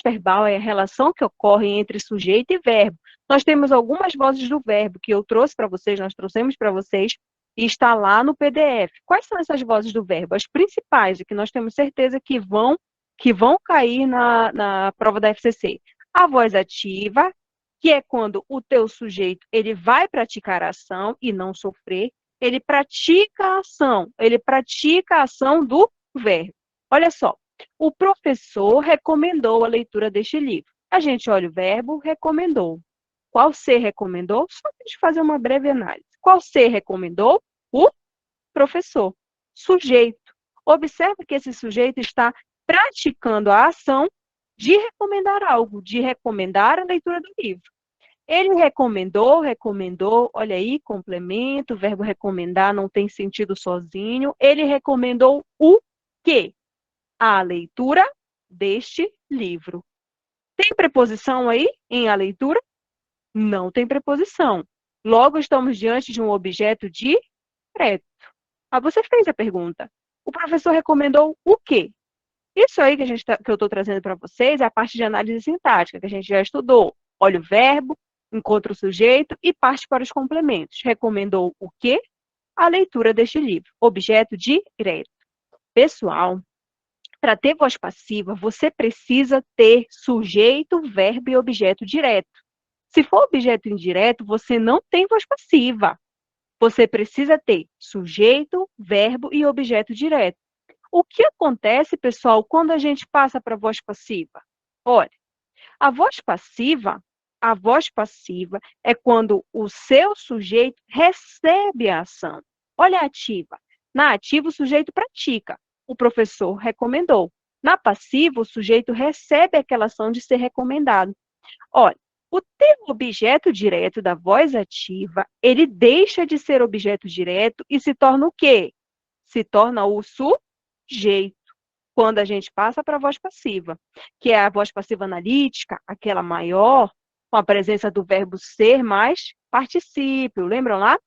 verbal é a relação que ocorre entre sujeito e verbo. Nós temos algumas vozes do verbo que eu trouxe para vocês, nós trouxemos para vocês, e está lá no PDF. Quais são essas vozes do verbo? As principais, e que nós temos certeza que vão cair na prova da FCC. A voz ativa, que é quando o teu sujeito ele vai praticar a ação e não sofrer, ele pratica a ação do verbo. Olha só, o professor recomendou a leitura deste livro. A gente olha o verbo, recomendou. Qual ser recomendou? Só para a gente fazer uma breve análise. Qual ser recomendou? O professor. Sujeito. Observe que esse sujeito está praticando a ação de recomendar algo, de recomendar a leitura do livro. Ele recomendou, olha aí, complemento, o verbo recomendar não tem sentido sozinho. Ele recomendou o quê? A leitura deste livro. Tem preposição aí em a leitura? Não tem preposição. Logo, estamos diante de um objeto direto. Você fez a pergunta. O professor recomendou o quê? Isso aí que eu estou trazendo para vocês é a parte de análise sintática, que a gente já estudou. Olha o verbo, encontra o sujeito e parte para os complementos. Recomendou o quê? A leitura deste livro. Objeto direto. Pessoal, para ter voz passiva, você precisa ter sujeito, verbo e objeto direto. Se for objeto indireto, você não tem voz passiva. Você precisa ter sujeito, verbo e objeto direto. O que acontece, pessoal, quando a gente passa para a voz passiva? Olha, a voz passiva é quando o seu sujeito recebe a ação. Olha a ativa. Na ativa, o sujeito pratica. O professor recomendou. Na passiva, o sujeito recebe aquela ação de ser recomendado. Olha, o termo objeto direto da voz ativa, ele deixa de ser objeto direto e se torna o quê? Se torna o sujeito, quando a gente passa para a voz passiva, que é a voz passiva analítica, aquela maior, com a presença do verbo ser mais particípio. Lembram lá?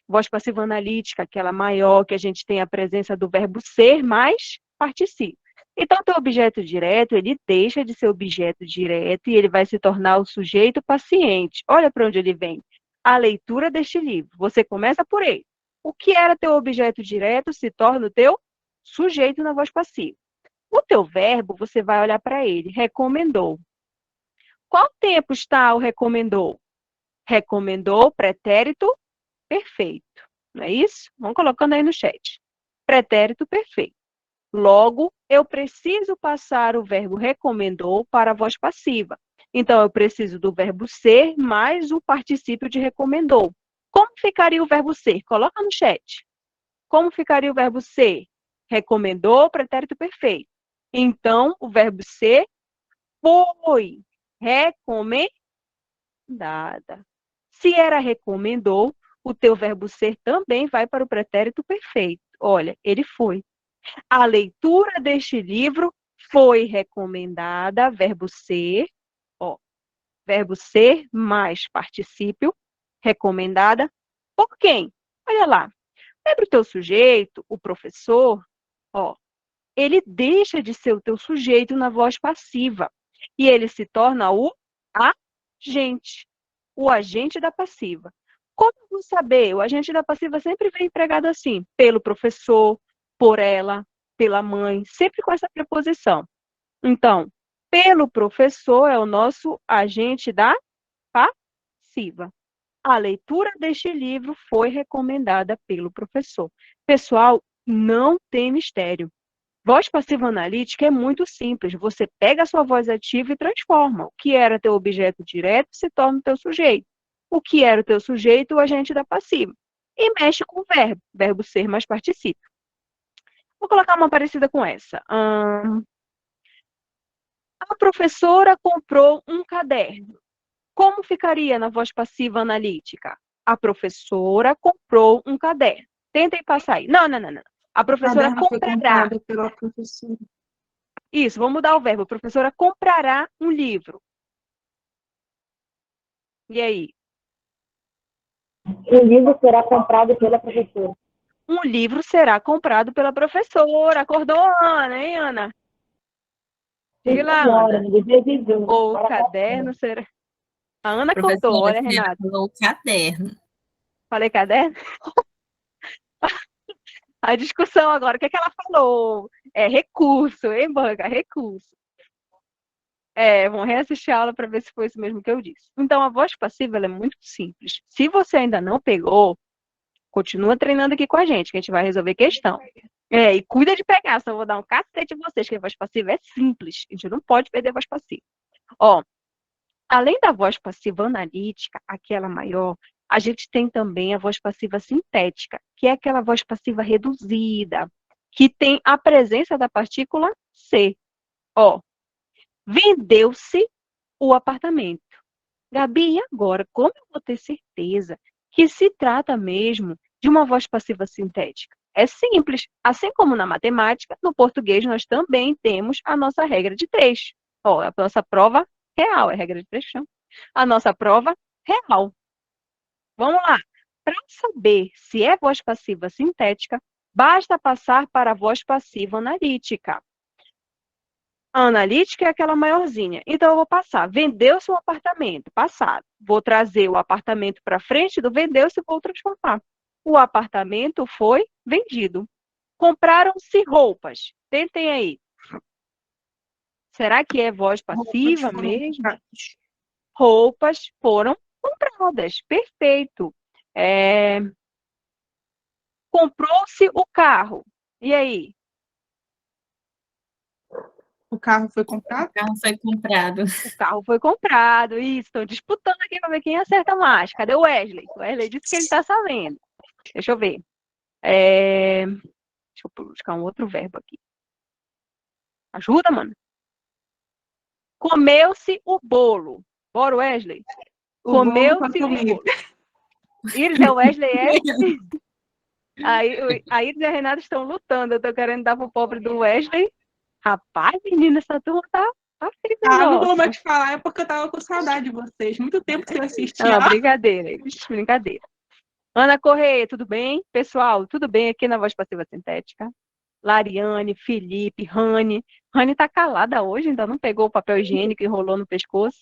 Voz passiva analítica, aquela maior, que a gente tem a presença do verbo ser mais particípio. Então, o objeto direto, ele deixa de ser objeto direto e ele vai se tornar o sujeito paciente. Olha para onde ele vem. A leitura deste livro. Você começa por ele. O que era teu objeto direto se torna o teu sujeito na voz passiva. O teu verbo, você vai olhar para ele. Recomendou. Qual tempo está o recomendou? Recomendou, pretérito perfeito. Não é isso? Vamos colocando aí no chat. Pretérito perfeito. Logo, eu preciso passar o verbo recomendou para a voz passiva. Então, eu preciso do verbo ser mais o particípio de recomendou. Como ficaria o verbo ser? Coloca no chat. Como ficaria o verbo ser? Recomendou, pretérito perfeito. Então, o verbo ser foi recomendada. Se era recomendou, o teu verbo ser também vai para o pretérito perfeito. Olha, ele foi. A leitura deste livro foi recomendada, verbo ser mais particípio, recomendada, por quem? Olha lá, lembra o teu sujeito, o professor, ele deixa de ser o teu sujeito na voz passiva e ele se torna o agente da passiva. Como eu vou saber? O agente da passiva sempre vem empregado assim, pelo professor, por ela, pela mãe, sempre com essa preposição. Então, pelo professor é o nosso agente da passiva. A leitura deste livro foi recomendada pelo professor. Pessoal, não tem mistério. Voz passiva analítica é muito simples. Você pega a sua voz ativa e transforma. O que era teu objeto direto se torna o teu sujeito. O que era o teu sujeito, o agente da passiva. E mexe com o verbo ser mais particípio. Vou colocar uma parecida com essa. A professora comprou um caderno. Como ficaria na voz passiva analítica? A professora comprou um caderno. Tentem passar aí. Não. A professora Caderno foi comprará. comprado pela professora. Isso, vamos mudar o verbo. A professora comprará um livro. E aí? O livro será comprado pela professora. Um livro será comprado pela professora. Acordou, Ana, hein, Ana? Diga lá, Senhora, Ana. me desejou. Ou o caderno será... A Ana cortou, Professora, olha, a senhora Renata. falou o caderno. Falei caderno? A discussão agora, o que é que ela falou? É recurso, hein, banca? Recurso. Vamos reassistir a aula para ver se foi isso mesmo que eu disse. Então, a voz passiva ela é muito simples. Se você ainda não pegou, continua treinando aqui com a gente, que a gente vai resolver questão. E cuida de pegar, senão eu vou dar um cacete em vocês, que a voz passiva é simples. A gente não pode perder a voz passiva. Ó, além da voz passiva analítica, aquela maior, a gente tem também a voz passiva sintética, que é aquela voz passiva reduzida, que tem a presença da partícula C. Ó, vendeu-se o apartamento. Gabi, e agora? Como eu vou ter certeza que se trata mesmo de uma voz passiva sintética? É simples. Assim como na matemática, no português nós também temos a nossa regra de três. Ó, a nossa prova real, é regra de três, chama. A nossa prova real. Vamos lá. Para saber se é voz passiva sintética, basta passar para a voz passiva analítica. A analítica é aquela maiorzinha. Então, eu vou passar. Vendeu-se um apartamento. Passado. Vou trazer o apartamento para frente do vendeu-se e vou transformar. O apartamento foi vendido. Compraram-se roupas. Tentem aí. Será que é voz passiva mesmo? Roupas foram compradas. Perfeito. Comprou-se o carro. E aí? O carro foi comprado? O carro foi comprado. O carro foi comprado. Isso, estão disputando aqui para ver quem acerta mais. Cadê o Wesley? O Wesley disse que ele está sabendo. Deixa eu ver. Deixa eu buscar um outro verbo aqui. Ajuda, mano. Comeu-se o bolo. Bora, Wesley. Comeu-se o bolo. Iris e o Wesley a Iris e a Renata estão lutando. Eu tô querendo dar pro pobre do Wesley. Rapaz, menina, essa turma tá feio. Não vou mais falar, é porque eu tava com saudade de vocês. Muito tempo que eu assisti. Brincadeira, Iris, brincadeira. Ana Correia, tudo bem? Pessoal, tudo bem aqui na Voz Passiva Sintética? Lariane, Felipe, Rani. Rani tá calada hoje, ainda não pegou o papel higiênico e enrolou no pescoço.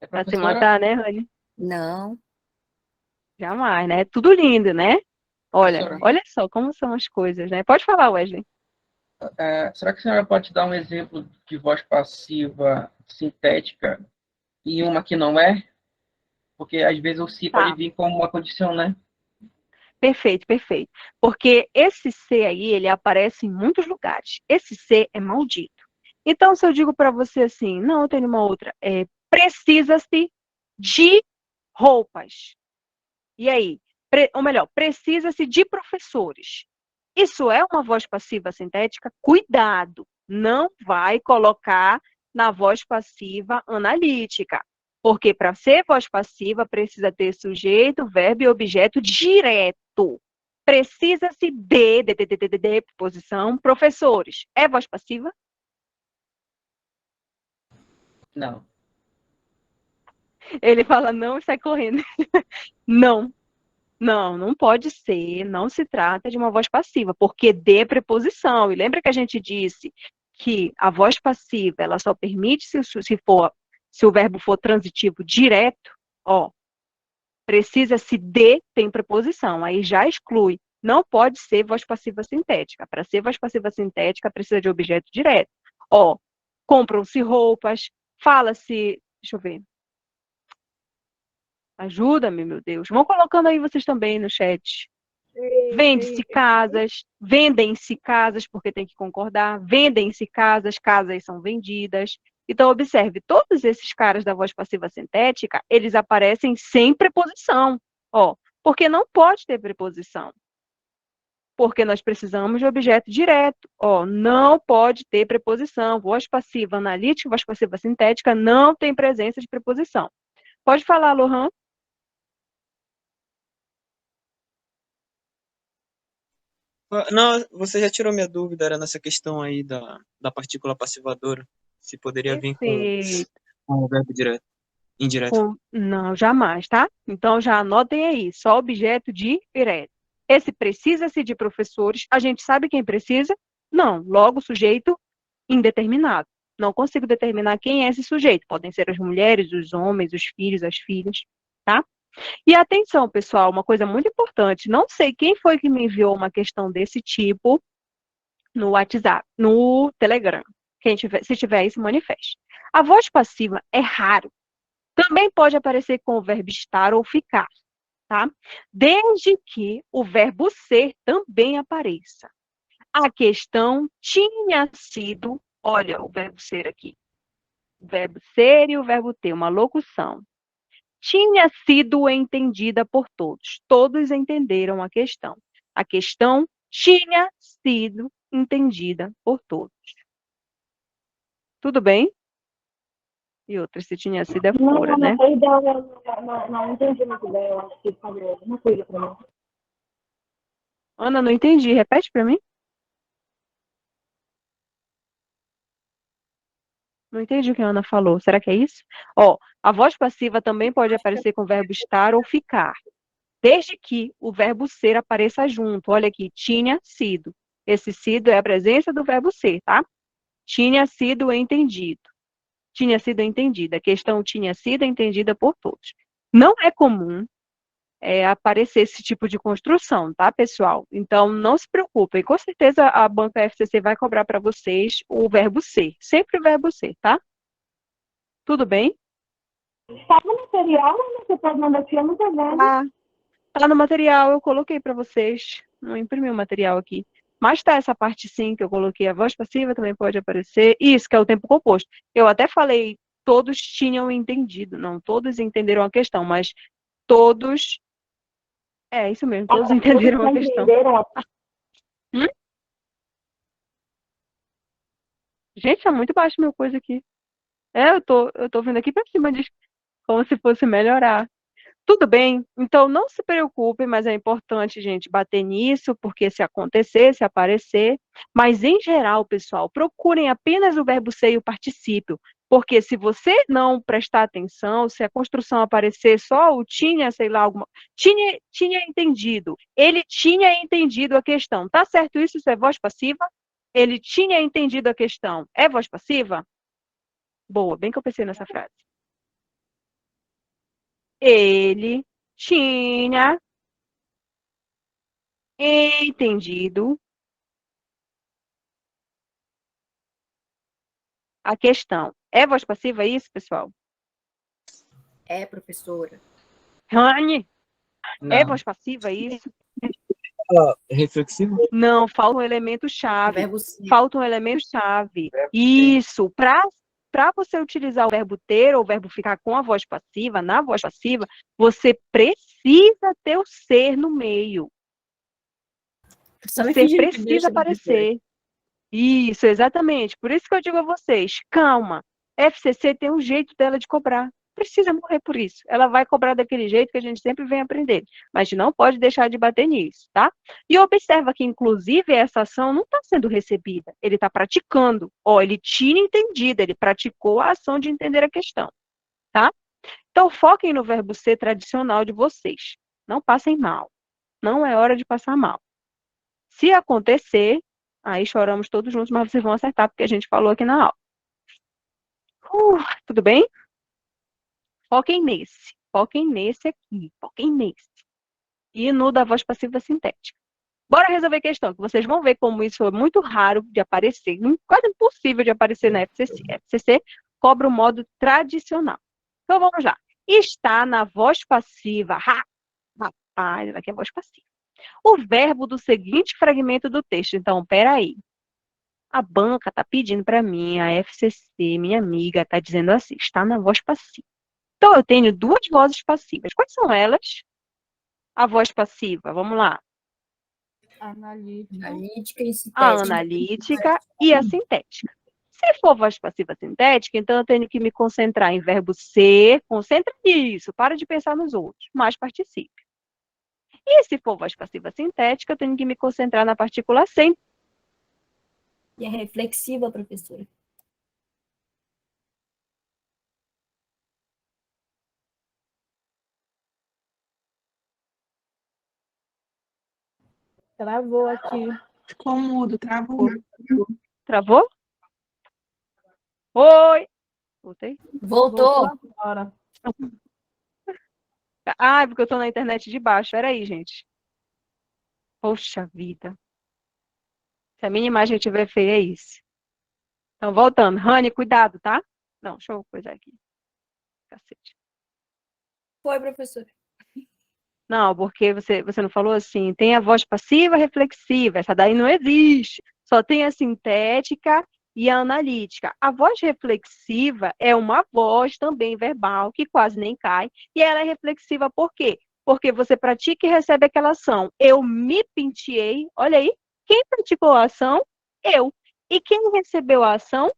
Pra se matar, né, Rani? Não. Jamais, né? Tudo lindo, né? Olha só como são as coisas, né? Pode falar, Wesley. Será que a senhora pode dar um exemplo de voz passiva sintética e uma que não é? Porque às vezes o si pode vir como uma condição, né? Perfeito. Porque esse C aí, ele aparece em muitos lugares. Esse C é maldito. Então, se eu digo para você assim, não, eu tenho uma outra, precisa-se de roupas. E aí? Ou melhor, precisa-se de professores. Isso é uma voz passiva sintética? Cuidado, não vai colocar na voz passiva analítica. Porque para ser voz passiva, precisa ter sujeito, verbo e objeto direto. Precisa-se de preposição, professores. É voz passiva? Não. Ele fala não e sai correndo. Não pode ser, não se trata de uma voz passiva, porque de preposição. E lembra que a gente disse que a voz passiva, ela só permite se o verbo for transitivo direto, precisa-se de, tem preposição, aí já exclui. Não pode ser voz passiva sintética. Para ser voz passiva sintética, precisa de objeto direto. Compram-se roupas, fala-se, deixa eu ver. Ajuda-me, meu Deus. Vão colocando aí vocês também no chat. Vende-se casas, vendem-se casas, porque tem que concordar. Vendem-se casas, casas são vendidas. Então, observe, todos esses caras da voz passiva sintética, eles aparecem sem preposição. Porque não pode ter preposição. Porque nós precisamos de objeto direto. Não pode ter preposição. Voz passiva analítica, voz passiva sintética, não tem presença de preposição. Pode falar, Lohan. Não, você já tirou minha dúvida, era nessa questão aí da partícula passivadora, se poderia vir com o verbo direto, indireto. Não, jamais, tá? Então já anotem aí, só objeto direto. Esse precisa-se de professores, a gente sabe quem precisa? Não, logo sujeito indeterminado. Não consigo determinar quem é esse sujeito. Podem ser as mulheres, os homens, os filhos, as filhas, tá? E atenção, pessoal, uma coisa muito importante. Não sei quem foi que me enviou uma questão desse tipo no WhatsApp, no Telegram. Se tiver isso, manifeste. A voz passiva é raro. Também pode aparecer com o verbo estar ou ficar, tá? Desde que o verbo ser também apareça. A questão tinha sido, olha o verbo ser aqui. O verbo ser e o verbo ter, uma locução. Tinha sido entendida por todos. Todos entenderam a questão. A questão tinha sido entendida por todos. Tudo bem? E outra, se tinha sido é fora, né? Não entendi muito bem, eu acho que falou alguma coisa pra mim. Ana, não entendi. Repete para mim. Não entendi o que a Ana falou. Será que é isso? Ó, a voz passiva também pode aparecer com o verbo estar ou ficar, desde que o verbo ser apareça junto. Olha aqui, tinha sido. Esse sido é a presença do verbo ser, tá? Tinha sido entendido. Tinha sido entendida. A questão tinha sido entendida por todos. Não é comum aparecer esse tipo de construção, tá, pessoal? Então, não se preocupem. Com certeza, a banca FCC vai cobrar para vocês o verbo ser. Sempre o verbo ser, tá? Tudo bem? Tá no material, ou você pode mandar aqui, eu não tô vendo. Tá no material, eu coloquei para vocês. Não imprimi o material aqui. Mas tá essa parte sim que eu coloquei. A voz passiva também pode aparecer. Isso, que é o tempo composto. Eu até falei, todos tinham entendido. Não, todos entenderam a questão, mas todos... É, isso mesmo, todos entenderam a questão. Hum? Gente, tá muito baixo meu coisa aqui. Eu tô vindo aqui para cima, como se fosse melhorar. Tudo bem, então não se preocupe, mas é importante, gente, bater nisso, porque se acontecer, se aparecer, mas em geral, pessoal, procurem apenas o verbo ser e o particípio, porque se você não prestar atenção, se a construção aparecer só o tinha, sei lá, tinha entendido, ele tinha entendido a questão, tá certo isso? Isso é voz passiva? Ele tinha entendido a questão, é voz passiva? Boa, bem que eu pensei nessa frase. Ele tinha entendido a questão. É voz passiva isso, pessoal? É, professora. Rani, é Não. voz passiva isso? Reflexivo? Não, falta um elemento chave. Verbo ser. Falta um elemento chave. Isso, para você utilizar o verbo ter ou o verbo ficar com a voz passiva, na voz passiva, você precisa ter o ser no meio. Só O me ser fingindo que precisa deixa, professora. aparecer. Isso, exatamente. Por isso que eu digo a vocês, calma. FCC tem um jeito dela de cobrar. Precisa morrer por isso. Ela vai cobrar daquele jeito que a gente sempre vem aprender. Mas a gente não pode deixar de bater nisso, tá? E observa que, inclusive, essa ação não está sendo recebida. Ele está praticando. Ó, ele tinha entendido, ele praticou a ação de entender a questão, tá? Então, foquem no verbo ser tradicional de vocês. Não passem mal. Não é hora de passar mal. Se acontecer, aí choramos todos juntos, mas vocês vão acertar, porque a gente falou aqui na aula. Tudo bem? Foquem nesse aqui, foquem nesse. E no da voz passiva sintética. Bora resolver a questão, que vocês vão ver como isso é muito raro de aparecer, quase impossível de aparecer na FCC. A FCC cobra o modo tradicional. Então vamos lá. Está na voz passiva. Rapaz, aqui é a voz passiva. O verbo do seguinte fragmento do texto. Então, peraí. A banca está pedindo para mim, a FCC, minha amiga, está dizendo assim, está na voz passiva. Então, eu tenho duas vozes passivas. Quais são elas? A voz passiva, vamos lá. Analítica e sintética. A analítica e a sintética. Se for voz passiva sintética, então eu tenho que me concentrar em verbo ser, concentra nisso, para de pensar nos outros, mas participe. E se for voz passiva sintética, eu tenho que me concentrar na partícula sem. E é reflexiva, professora. Travou aqui. Ficou mudo, travou. Travou? Oi! Voltei? Voltou. Agora. Ah, porque eu tô na internet de baixo. Peraí, gente. Poxa vida. Se a minha imagem estiver feia, é isso. Então, voltando. Rani, cuidado, tá? Não, deixa eu coisar aqui. Cacete. Foi, professora. Não, porque você não falou assim, tem a voz passiva reflexiva, essa daí não existe. Só tem a sintética e a analítica. A voz reflexiva é uma voz também verbal, que quase nem cai, e ela é reflexiva por quê? Porque você pratica e recebe aquela ação. Eu me penteei, olha aí, quem praticou a ação? Eu. E quem recebeu a ação?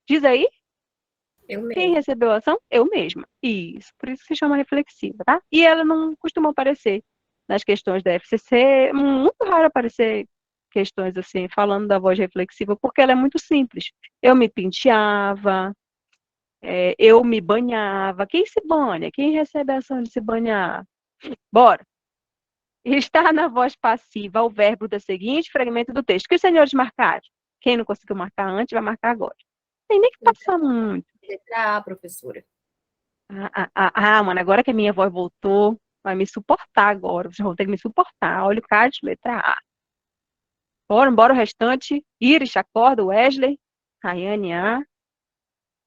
Diz aí. Eu Quem mesmo. recebeu a ação? Eu mesma. Isso, por isso se chama reflexiva, tá? E ela não costuma aparecer nas questões da FCC, é muito raro aparecer questões assim, falando da voz reflexiva, porque ela é muito simples. Eu me penteava, eu me banhava. Quem se banha? Quem recebe a ação de se banhar? Bora. Está na voz passiva o verbo do seguinte fragmento do texto. Que os senhores marcaram? Quem não conseguiu marcar antes, vai marcar agora. Tem nem que passar muito. Letra A, professora. Mano, agora que a minha voz voltou, vai me suportar agora. Vocês vão ter que me suportar. Olha o card, letra A. Bora o restante. Iris, acorda, Wesley, Rayane A.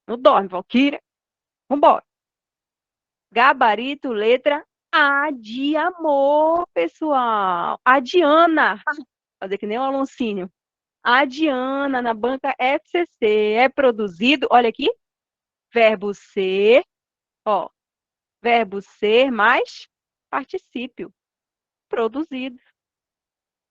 Não dorme, Valkyria. Vambora. Gabarito, letra A de amor, pessoal. A Diana. Fazer que nem o Aloncinho. A Diana, na banca FCC, é produzido, olha aqui, verbo ser, ó, verbo ser mais particípio, produzido.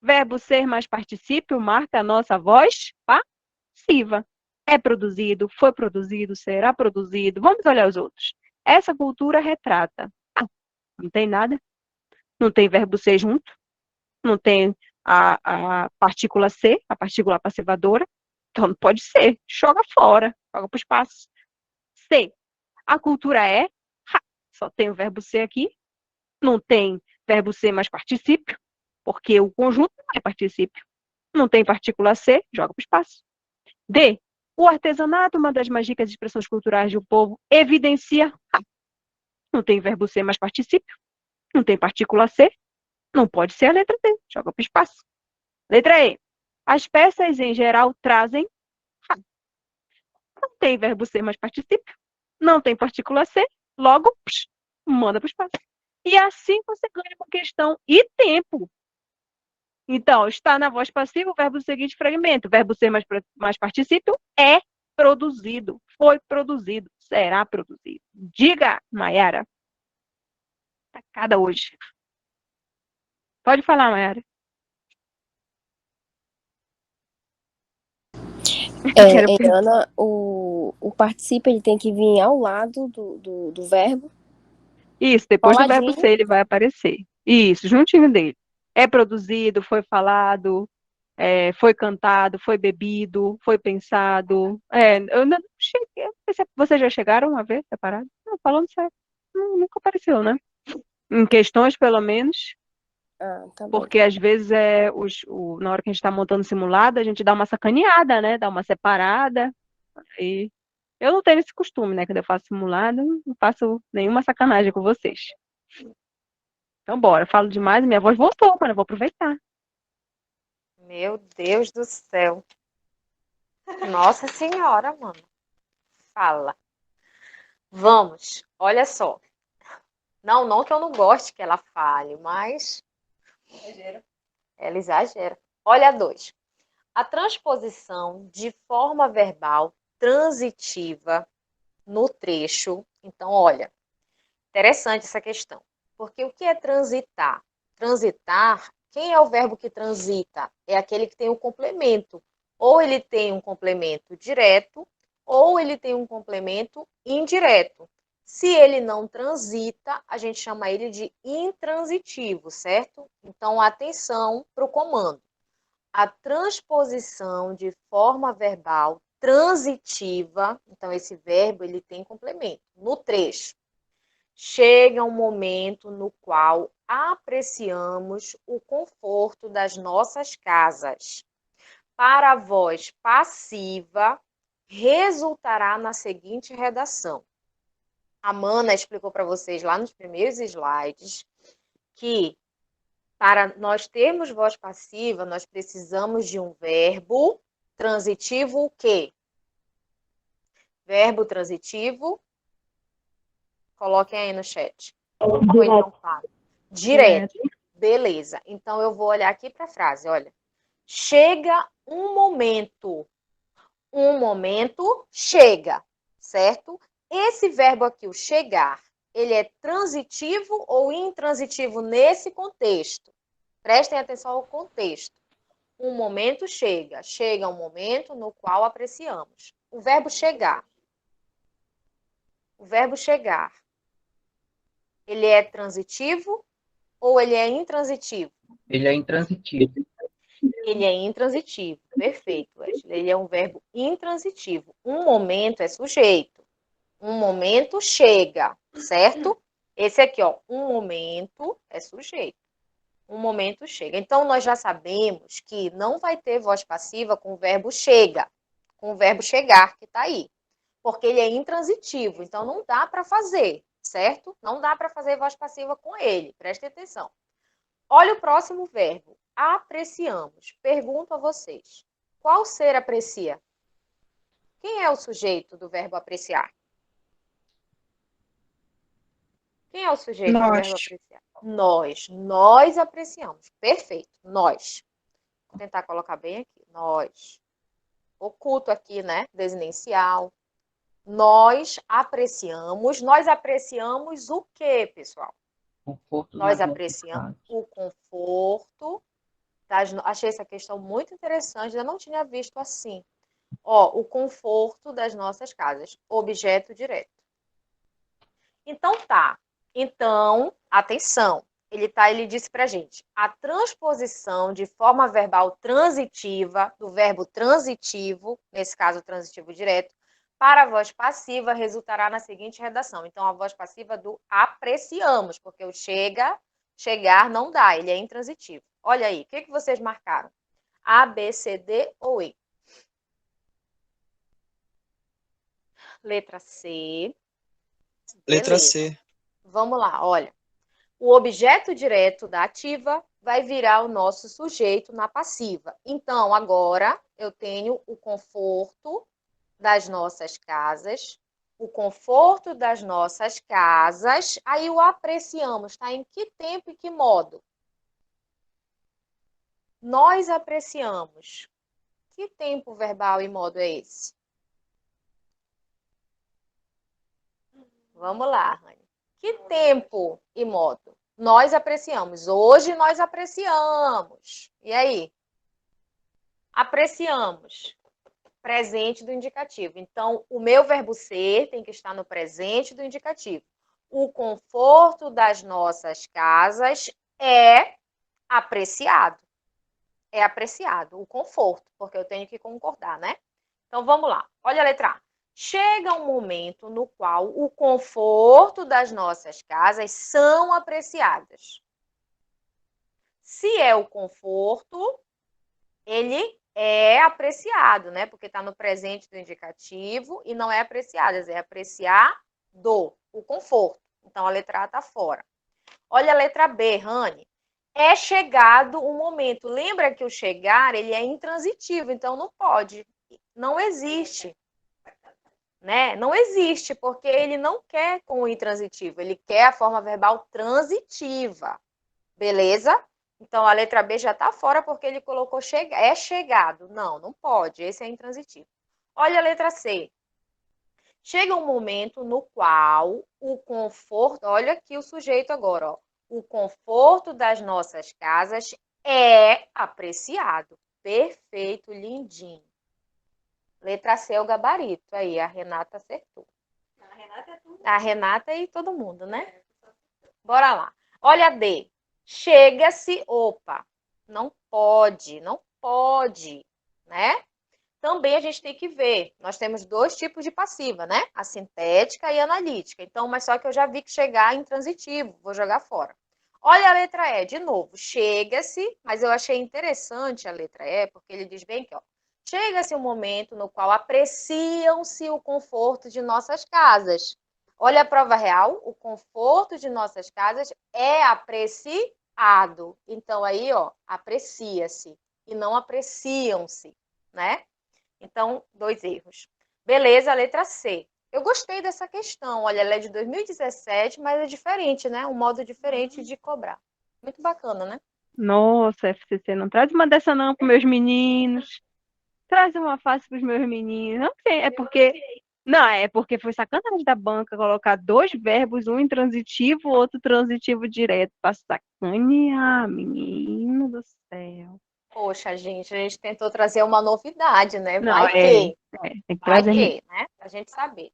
Verbo ser mais particípio marca a nossa voz passiva. É produzido, foi produzido, será produzido. Vamos olhar os outros. Essa cultura retrata. Não tem nada. Não tem verbo ser junto. Não tem a partícula ser, a partícula passivadora. Então não pode ser. Joga fora. Joga para o espaço. Ser. A cultura é. Só tem o verbo ser aqui. Não tem verbo ser mais particípio, porque o conjunto não é particípio. Não tem partícula ser, joga para o espaço. D. O artesanato, uma das mais ricas expressões culturais de um povo, evidencia. Não tem verbo ser mais particípio. Não tem partícula ser. Não pode ser a letra D, joga para o espaço. Letra E. As peças, em geral, trazem. Não tem verbo ser mais particípio. Não tem partícula ser. Logo, manda para o espaço. E assim você ganha uma questão e tempo. Então, está na voz passiva o verbo seguinte fragmento. Verbo ser mais particípio é produzido. Foi produzido. Será produzido. Diga, Mayara. Tacada hoje. Pode falar, Mayara. Quero Em Ana, o participe ele tem que vir ao lado do verbo. Isso, depois do verbo Coladinho. ser ele vai aparecer. Isso, juntinho dele. É produzido, foi falado, foi cantado, foi bebido, foi pensado. Eu ainda não cheguei. Vocês já chegaram a ver separado? Não, falando sério. Nunca apareceu, né? Em questões, pelo menos. Tá bem. Porque às vezes na hora que a gente está montando simulado, a gente dá uma sacaneada, né? Dá uma separada. E eu não tenho esse costume, né? Quando eu faço simulado, não faço nenhuma sacanagem com vocês. Então, bora. Eu falo demais, minha voz voltou, mas eu vou aproveitar. Meu Deus do céu. Nossa Senhora, mano. Fala. Vamos, olha só. Não que eu não goste que ela fale, mas ela exagera. Olha 2. A transposição de forma verbal transitiva no trecho. Então, olha, interessante essa questão. Porque o que é transitar? Transitar, quem é o verbo que transita? É aquele que tem o complemento. Ou ele tem um complemento direto, ou ele tem um complemento indireto. Se ele não transita, a gente chama ele de intransitivo, certo? Então, atenção para o comando. A transposição de forma verbal transitiva, então esse verbo ele tem complemento, no trecho. Chega um momento no qual apreciamos o conforto das nossas casas. Para a voz passiva, resultará na seguinte redação. A Mana explicou para vocês lá nos primeiros slides que para nós termos voz passiva, nós precisamos de um verbo transitivo o quê? Verbo transitivo, coloquem aí no chat. Ou então fala. Direto. Beleza. Então eu vou olhar aqui para a frase, olha. Chega um momento. Um momento chega, certo? Esse verbo aqui, o chegar, ele é transitivo ou intransitivo nesse contexto? Prestem atenção ao contexto. Um momento chega. Chega um momento no qual apreciamos. O verbo chegar. O verbo chegar. Ele é transitivo ou ele é intransitivo? Ele é intransitivo. Ele é intransitivo. Perfeito, Wesley. Ele é um verbo intransitivo. Um momento é sujeito. Um momento chega, certo? Esse aqui, ó, um momento é sujeito. Um momento chega. Então, nós já sabemos que não vai ter voz passiva com o verbo chega, com o verbo chegar, que está aí. Porque ele é intransitivo, então não dá para fazer, certo? Não dá para fazer voz passiva com ele, prestem atenção. Olha o próximo verbo, apreciamos. Pergunto a vocês, qual ser aprecia? Quem é o sujeito do verbo apreciar? Quem é o sujeito do verbo apreciar? Nós apreciamos. Perfeito, nós. Vou tentar colocar bem aqui, nós. Oculto aqui, né? Desinencial. Nós apreciamos o quê, pessoal? Conforto Nós das apreciamos nossas o conforto. Achei essa questão muito interessante, eu não tinha visto assim. Ó, o conforto das nossas casas. Objeto direto. Então tá. Então, atenção. Ele disse pra gente, a transposição de forma verbal transitiva, do verbo transitivo, nesse caso transitivo direto, para a voz passiva resultará na seguinte redação. Então, a voz passiva do apreciamos, porque o chegar não dá, ele é intransitivo. Olha aí, o que vocês marcaram? A, B, C, D ou E? Letra C. Letra Beleza. C. Vamos lá, olha. O objeto direto da ativa vai virar o nosso sujeito na passiva. Então, agora, eu tenho o conforto das nossas casas. O conforto das nossas casas. Aí o apreciamos, tá? Em que tempo e que modo? Nós apreciamos. Que tempo verbal e modo é esse? Vamos lá, Rani. Que tempo e modo? Nós apreciamos. Hoje nós apreciamos. E aí? Apreciamos. Presente do indicativo. Então, o meu verbo ser tem que estar no presente do indicativo. O conforto das nossas casas é apreciado. É apreciado o conforto, porque eu tenho que concordar, né? Então, vamos lá. Olha a letra A. Chega um momento no qual o conforto das nossas casas são apreciadas. Se é o conforto, ele é apreciado, né? Porque está no presente do indicativo e não é apreciadas, é apreciado o conforto. Então, a letra A está fora. Olha a letra B, Rani. É chegado um momento. Lembra que o chegar, ele é intransitivo, então não pode. Não existe. Né? Não existe, porque ele não quer com o intransitivo, ele quer a forma verbal transitiva. Beleza? Então, a letra B já está fora porque ele colocou é chegado. Não, não pode, esse é intransitivo. Olha a letra C. Chega um momento no qual o conforto, olha aqui o sujeito agora, ó, o conforto das nossas casas é apreciado. Perfeito, lindinho. Letra C é o gabarito. Aí, a Renata acertou. A Renata e todo mundo, né? Bora lá. Olha a D. Chega-se, opa. Não pode, né? Também a gente tem que ver. Nós temos dois tipos de passiva, né? A sintética e a analítica. Então, mas só que eu já vi que chegar é intransitivo. Vou jogar fora. Olha a letra E, de novo. Chega-se, mas eu achei interessante a letra E, porque ele diz bem que, ó. Chega-se um momento no qual apreciam-se o conforto de nossas casas. Olha a prova real, o conforto de nossas casas é apreciado. Então, aí, ó, aprecia-se e não apreciam-se, né? Então, 2 erros. Beleza, letra C. Eu gostei dessa questão. Olha, ela é de 2017, mas é diferente, né? Um modo diferente de cobrar. Muito bacana, né? Nossa, FCC, não traz uma dessa não para meus meninos. Traz uma fácil para os meus meninos. Não sei, é porque foi sacanagem da banca colocar 2 verbos, um intransitivo, outro transitivo direto, para sacanear, menino do céu. Poxa, gente, a gente tentou trazer uma novidade, né? Não, Vai que, tem que vai trazer, que, né? Pra gente saber.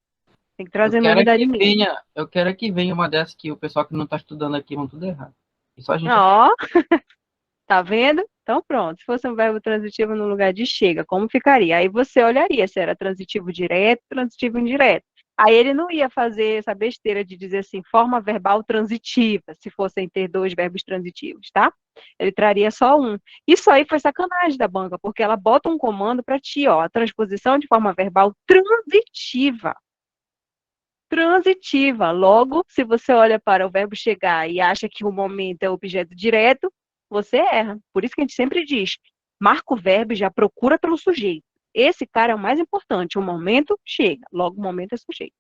tem que Eu trazer quero novidade que mesmo. venha, eu quero que venha uma dessas que o pessoal que não está estudando aqui vão tudo errado. E só a gente. Ó, tá vendo? Então pronto, se fosse um verbo transitivo no lugar de chega, como ficaria? Aí você olharia se era transitivo direto, transitivo indireto. Aí ele não ia fazer essa besteira de dizer assim, forma verbal transitiva, se fossem ter 2 verbos transitivos, tá? Ele traria só um. Isso aí foi sacanagem da banca, porque ela bota um comando para ti, ó, a transposição de forma verbal transitiva. Transitiva. Logo, se você olha para o verbo chegar e acha que o momento é objeto direto, você erra. Por isso que a gente sempre diz, marca o verbo e já procura pelo sujeito. Esse cara é o mais importante. O momento chega, logo o momento é sujeito.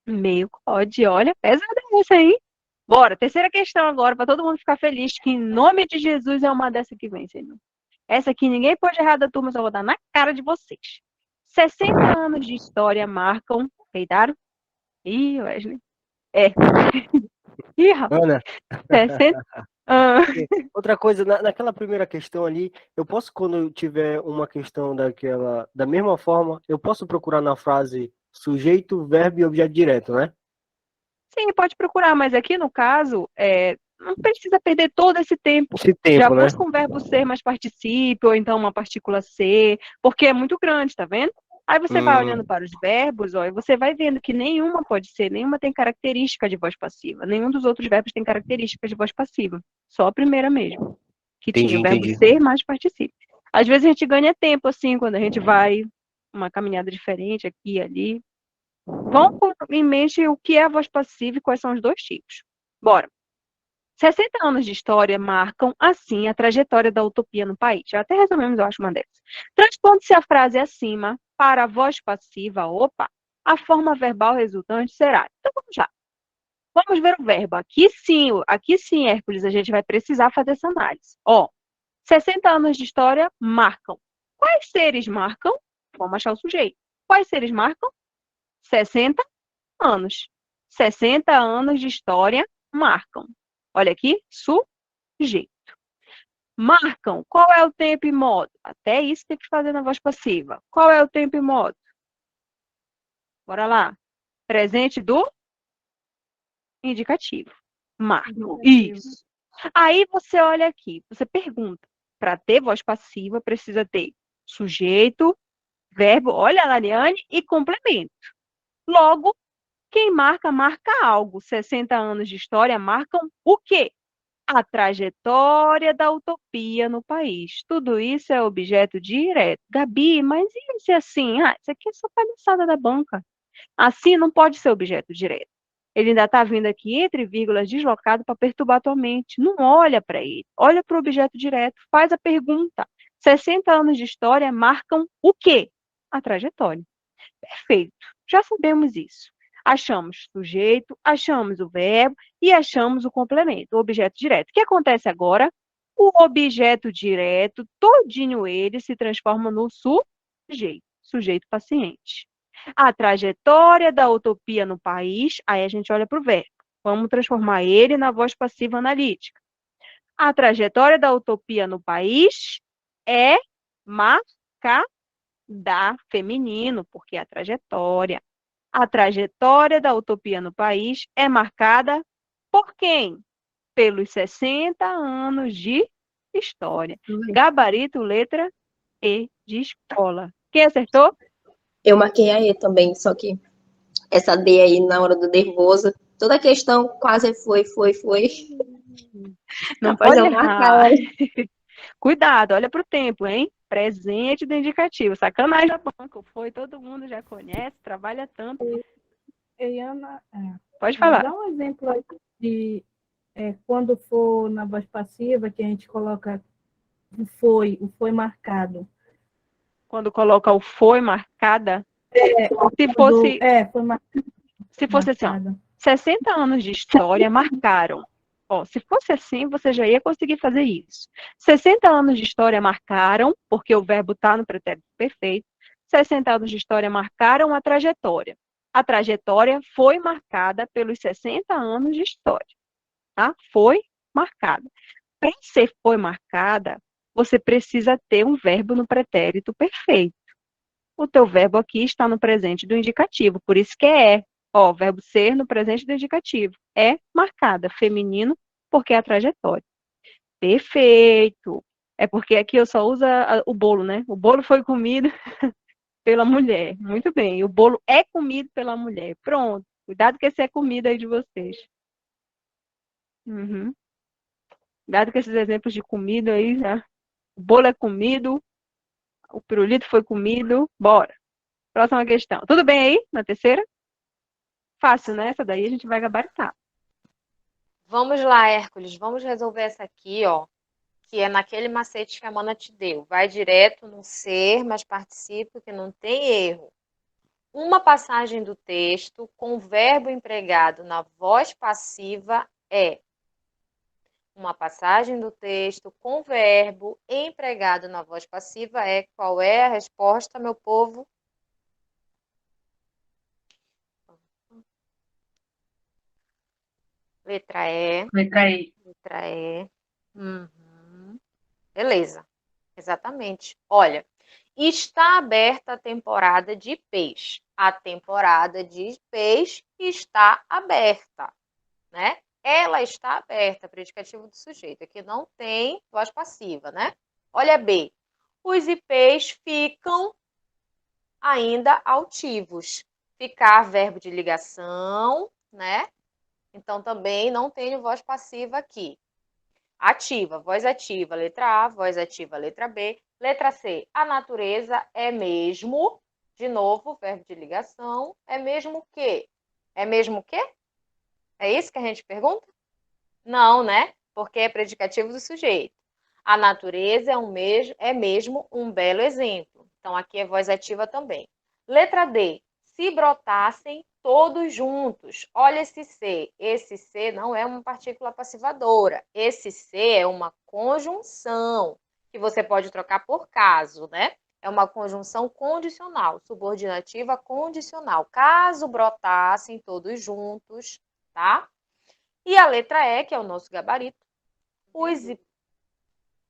Meio code, olha, pesada essa aí. Bora, terceira questão agora, para todo mundo ficar feliz, que em nome de Jesus é uma dessa que vem, Senhor. Essa aqui ninguém pode errar da turma, só vou dar na cara de vocês. 60 anos de história marcam. Peitaram? Ih, Wesley. É. Ih, rapaz. Ana, 60. Ah, outra coisa, naquela primeira questão ali, eu posso, quando eu tiver uma questão da mesma forma, eu posso procurar na frase sujeito, verbo e objeto direto, né? sim, pode procurar, mas aqui no caso, não precisa perder todo esse tempo. Esse Já tempo, né? busca um verbo ser mais particípio, ou então uma partícula ser, porque é muito grande, tá vendo? Aí você vai olhando para os verbos, ó, e você vai vendo que nenhuma pode ser, nenhuma tem característica de voz passiva. Nenhum dos outros verbos tem características de voz passiva. Só a primeira mesmo, que tinha o verbo Entendi. ser mais particípio. Às vezes a gente ganha tempo, assim, quando a gente vai uma caminhada diferente aqui e ali. Vão com em mente o que é a voz passiva e quais são os 2 tipos. Bora. 60 anos de história marcam, assim, a trajetória da utopia no país. Já até resumimos, eu acho, uma dessas. Transpondo-se a frase acima para a voz passiva, opa, a forma verbal resultante será. Então, vamos lá. Vamos ver o verbo. Aqui sim, Hércules, a gente vai precisar fazer essa análise. Ó, 60 anos de história marcam. Quais seres marcam? Vamos achar o sujeito. Quais seres marcam? 60 anos. 60 anos de história marcam. Olha aqui, sujeito. Marcam. Qual é o tempo e modo? Até isso tem que fazer na voz passiva. Qual é o tempo e modo? Bora lá. Presente do indicativo. Marcam. Isso. Aí você olha aqui, você pergunta. Para ter voz passiva, precisa ter sujeito, verbo, olha, Lariane, e complemento. Logo, quem marca, marca algo. 60 anos de história marcam o quê? A trajetória da utopia no país. Tudo isso é objeto direto. Gabi, mas e se assim? Isso aqui é só palhaçada da banca. Assim não pode ser objeto direto. Ele ainda está vindo aqui entre vírgulas deslocado para perturbar a tua mente. Não olha para ele. Olha para o objeto direto. Faz a pergunta. 60 anos de história marcam o quê? A trajetória. Perfeito. Já sabemos isso. Achamos sujeito, achamos o verbo e achamos o complemento, o objeto direto. O que acontece agora? O objeto direto, todinho ele, se transforma no sujeito paciente. A trajetória da utopia no país, aí a gente olha para o verbo. Vamos transformar ele na voz passiva analítica. A trajetória da utopia no país é marcada, feminino, porque é a trajetória. A trajetória da utopia no país é marcada por quem? Pelos 60 anos de história. Gabarito, letra E de escola. Quem acertou? Eu marquei a E também, só que essa D aí na hora do nervoso, toda a questão quase foi. Não Rapaz, pode eu errar. marcar. Cuidado, olha para o tempo, hein? presente do indicativo. Sacanagem da banca, foi, todo mundo já conhece, trabalha tanto. Eliana, Pode falar. dá um exemplo aí de quando for na voz passiva, que a gente coloca o foi marcado. Quando coloca o foi marcada, se fosse assim, ó, 60 anos de história marcaram. Ó, se fosse assim, você já ia conseguir fazer isso. 60 anos de história marcaram, porque o verbo está no pretérito perfeito. 60 anos de história marcaram a trajetória. A trajetória foi marcada pelos 60 anos de história. Tá? Foi marcada. Para ser foi marcada, você precisa ter um verbo no pretérito perfeito. O teu verbo aqui está no presente do indicativo, por isso que é. Ó, verbo ser no presente do indicativo. É marcada, feminino, porque é a trajetória. Perfeito. É porque aqui eu só uso o bolo, né? O bolo foi comido pela mulher. Muito bem. O bolo é comido pela mulher. Pronto. Cuidado que esse é comida aí de vocês. Uhum. Cuidado com esses exemplos de comida aí, já. O bolo é comido, o pirulito foi comido. Bora. Próxima questão. Tudo bem aí na terceira? Fácil, né? Essa daí a gente vai gabaritar. Vamos lá, Hércules, vamos resolver essa aqui, ó, que é naquele macete que a Mana te deu. Vai direto no ser, mas participa que não tem erro. Uma passagem do texto com o verbo empregado na voz passiva é. Uma passagem do texto com verbo empregado na voz passiva é. Qual é a resposta, meu povo? Letra E. Letra E. Letra E. Beleza. Exatamente. Olha, está aberta a temporada de peixe. A temporada de peixe está aberta, né? Ela está aberta, predicativo do sujeito. Aqui não tem voz passiva, né? Olha B. Os ipês ficam ainda altivos. Ficar, verbo de ligação, né? Então, também não tenho voz passiva aqui. Ativa, voz ativa, letra A, voz ativa, letra B. Letra C, a natureza é mesmo, de novo, verbo de ligação, é mesmo o quê? É mesmo o quê? É isso que a gente pergunta? Não, né? Porque é predicativo do sujeito. A natureza é mesmo um belo exemplo. Então, aqui é voz ativa também. Letra D, se brotassem todos juntos. Olha esse C. Esse C não é uma partícula passivadora. Esse C é uma conjunção, que você pode trocar por caso, né? É uma conjunção condicional, subordinativa condicional. Caso brotassem todos juntos, tá? E a letra E, que é o nosso gabarito,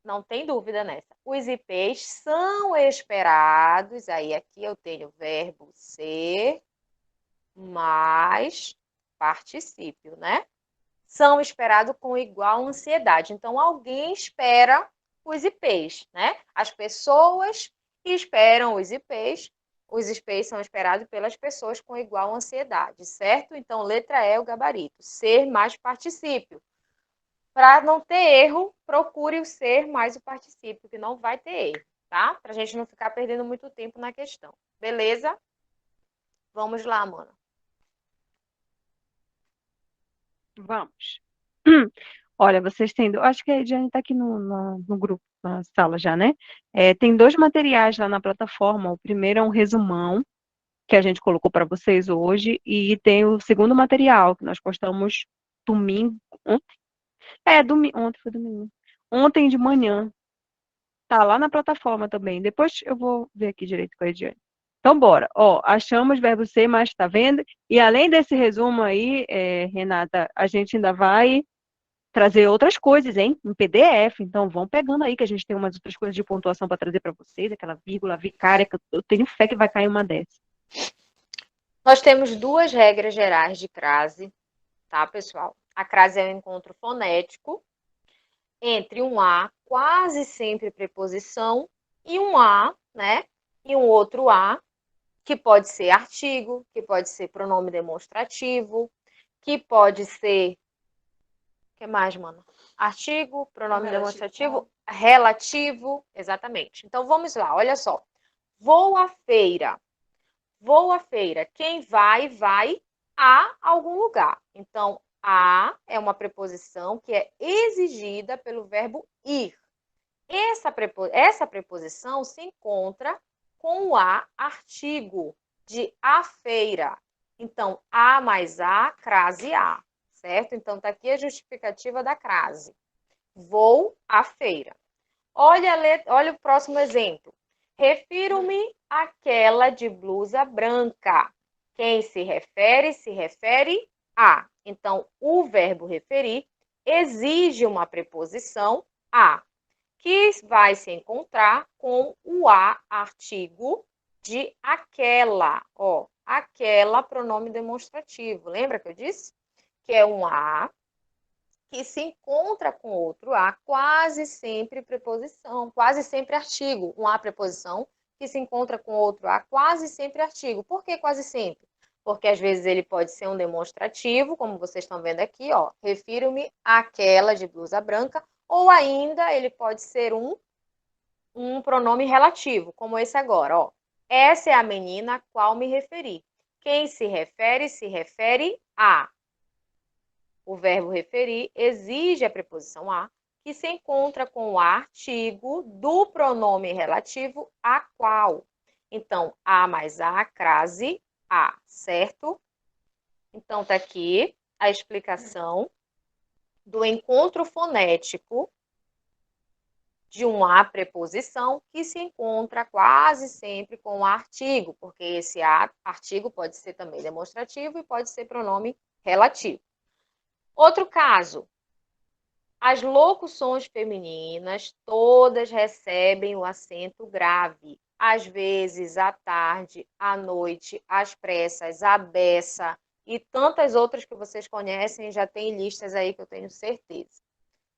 não tem dúvida nessa. Os ipês são esperados, aí aqui eu tenho o verbo ser mais particípio, né? São esperados com igual ansiedade. Então, alguém espera os ipês, né? As pessoas esperam os ipês são esperados pelas pessoas com igual ansiedade, certo? Então, letra E é o gabarito. Ser mais particípio. Para não ter erro, procure o ser mais o particípio, que não vai ter erro, tá? Para a gente não ficar perdendo muito tempo na questão. Beleza? Vamos lá, Mana. Vamos. Olha, vocês têm. Acho que a Ediane está aqui no grupo, na sala já, né? Tem dois materiais lá na plataforma. O primeiro é um resumão, que a gente colocou para vocês hoje, e tem o segundo material, que nós postamos domingo. Ontem foi domingo. Ontem de manhã. Tá lá na plataforma também. Depois eu vou ver aqui direito com a Ediane. Então, bora. Ó, achamos verbo ser, mas tá vendo? E além desse resumo aí, Renata, a gente ainda vai trazer outras coisas, hein? Em PDF. Então, vão pegando aí, que a gente tem umas outras coisas de pontuação para trazer para vocês, aquela vírgula vicária, que eu tenho fé que vai cair uma dessas. Nós temos duas regras gerais de crase, tá, pessoal? A crase é o encontro fonético entre um A, quase sempre preposição, e um A, né? E um outro A, que pode ser artigo, que pode ser pronome demonstrativo, que pode ser... O que mais, mano? Artigo, pronome demonstrativo, relativo, exatamente. Então, vamos lá, olha só. Vou à feira. Vou à feira. Quem vai, vai a algum lugar. Então, a é uma preposição que é exigida pelo verbo ir. Essa preposição se encontra com o a artigo de a feira. Então, a mais a, crase a, certo? Então, está aqui a justificativa da crase. Vou à feira. Olha o próximo exemplo. Refiro-me àquela de blusa branca. Quem se refere a. Então, o verbo referir exige uma preposição a, que vai se encontrar com o a artigo de aquela. Ó, aquela, pronome demonstrativo. Lembra que eu disse? Que é um a que se encontra com outro a, quase sempre preposição, quase sempre artigo. Um a preposição que se encontra com outro a, quase sempre artigo. Por que quase sempre? Porque às vezes ele pode ser um demonstrativo, como vocês estão vendo aqui, ó. Refiro-me àquela de blusa branca, ou ainda ele pode ser um pronome relativo, como esse agora, ó. Essa é a menina a qual me referi. Quem se refere a. O verbo referir exige a preposição a, que se encontra com o artigo do pronome relativo a qual. Então, a mais a, crase a, certo? Então, tá aqui a explicação do encontro fonético de uma preposição que se encontra quase sempre com o artigo, porque esse artigo pode ser também demonstrativo e pode ser pronome relativo. Outro caso, as locuções femininas todas recebem o acento grave. Às vezes, à tarde, à noite, às pressas, à beça e tantas outras que vocês conhecem, já tem listas aí que eu tenho certeza.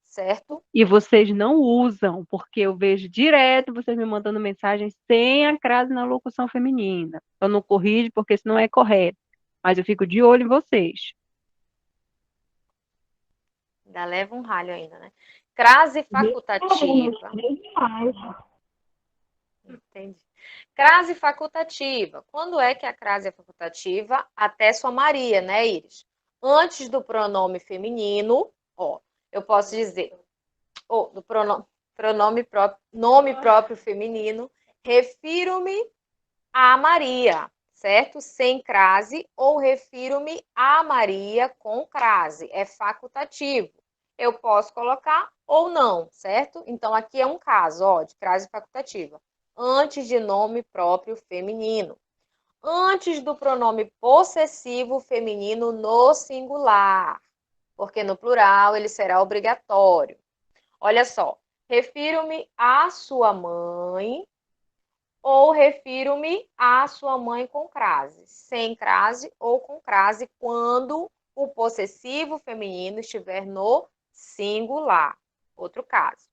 Certo? E vocês não usam, porque eu vejo direto vocês me mandando mensagens sem a crase na locução feminina. Eu não corrijo porque isso não é correto. Mas eu fico de olho em vocês. Ainda leva um ralho ainda, né? Crase facultativa. Entendi. Crase facultativa. Quando é que a crase é facultativa? Até sua Maria, né, Iris? Antes do pronome feminino, ó, eu posso dizer, do nome próprio feminino, refiro-me a Maria, certo? Sem crase, ou refiro-me a Maria com crase. É facultativo. Eu posso colocar ou não, certo? Então, aqui é um caso, ó, de crase facultativa. Antes de nome próprio feminino. Antes do pronome possessivo feminino no singular. Porque no plural ele será obrigatório. Olha só. Refiro-me à sua mãe ou refiro-me à sua mãe com crase. Sem crase ou com crase quando o possessivo feminino estiver no singular. Outro caso.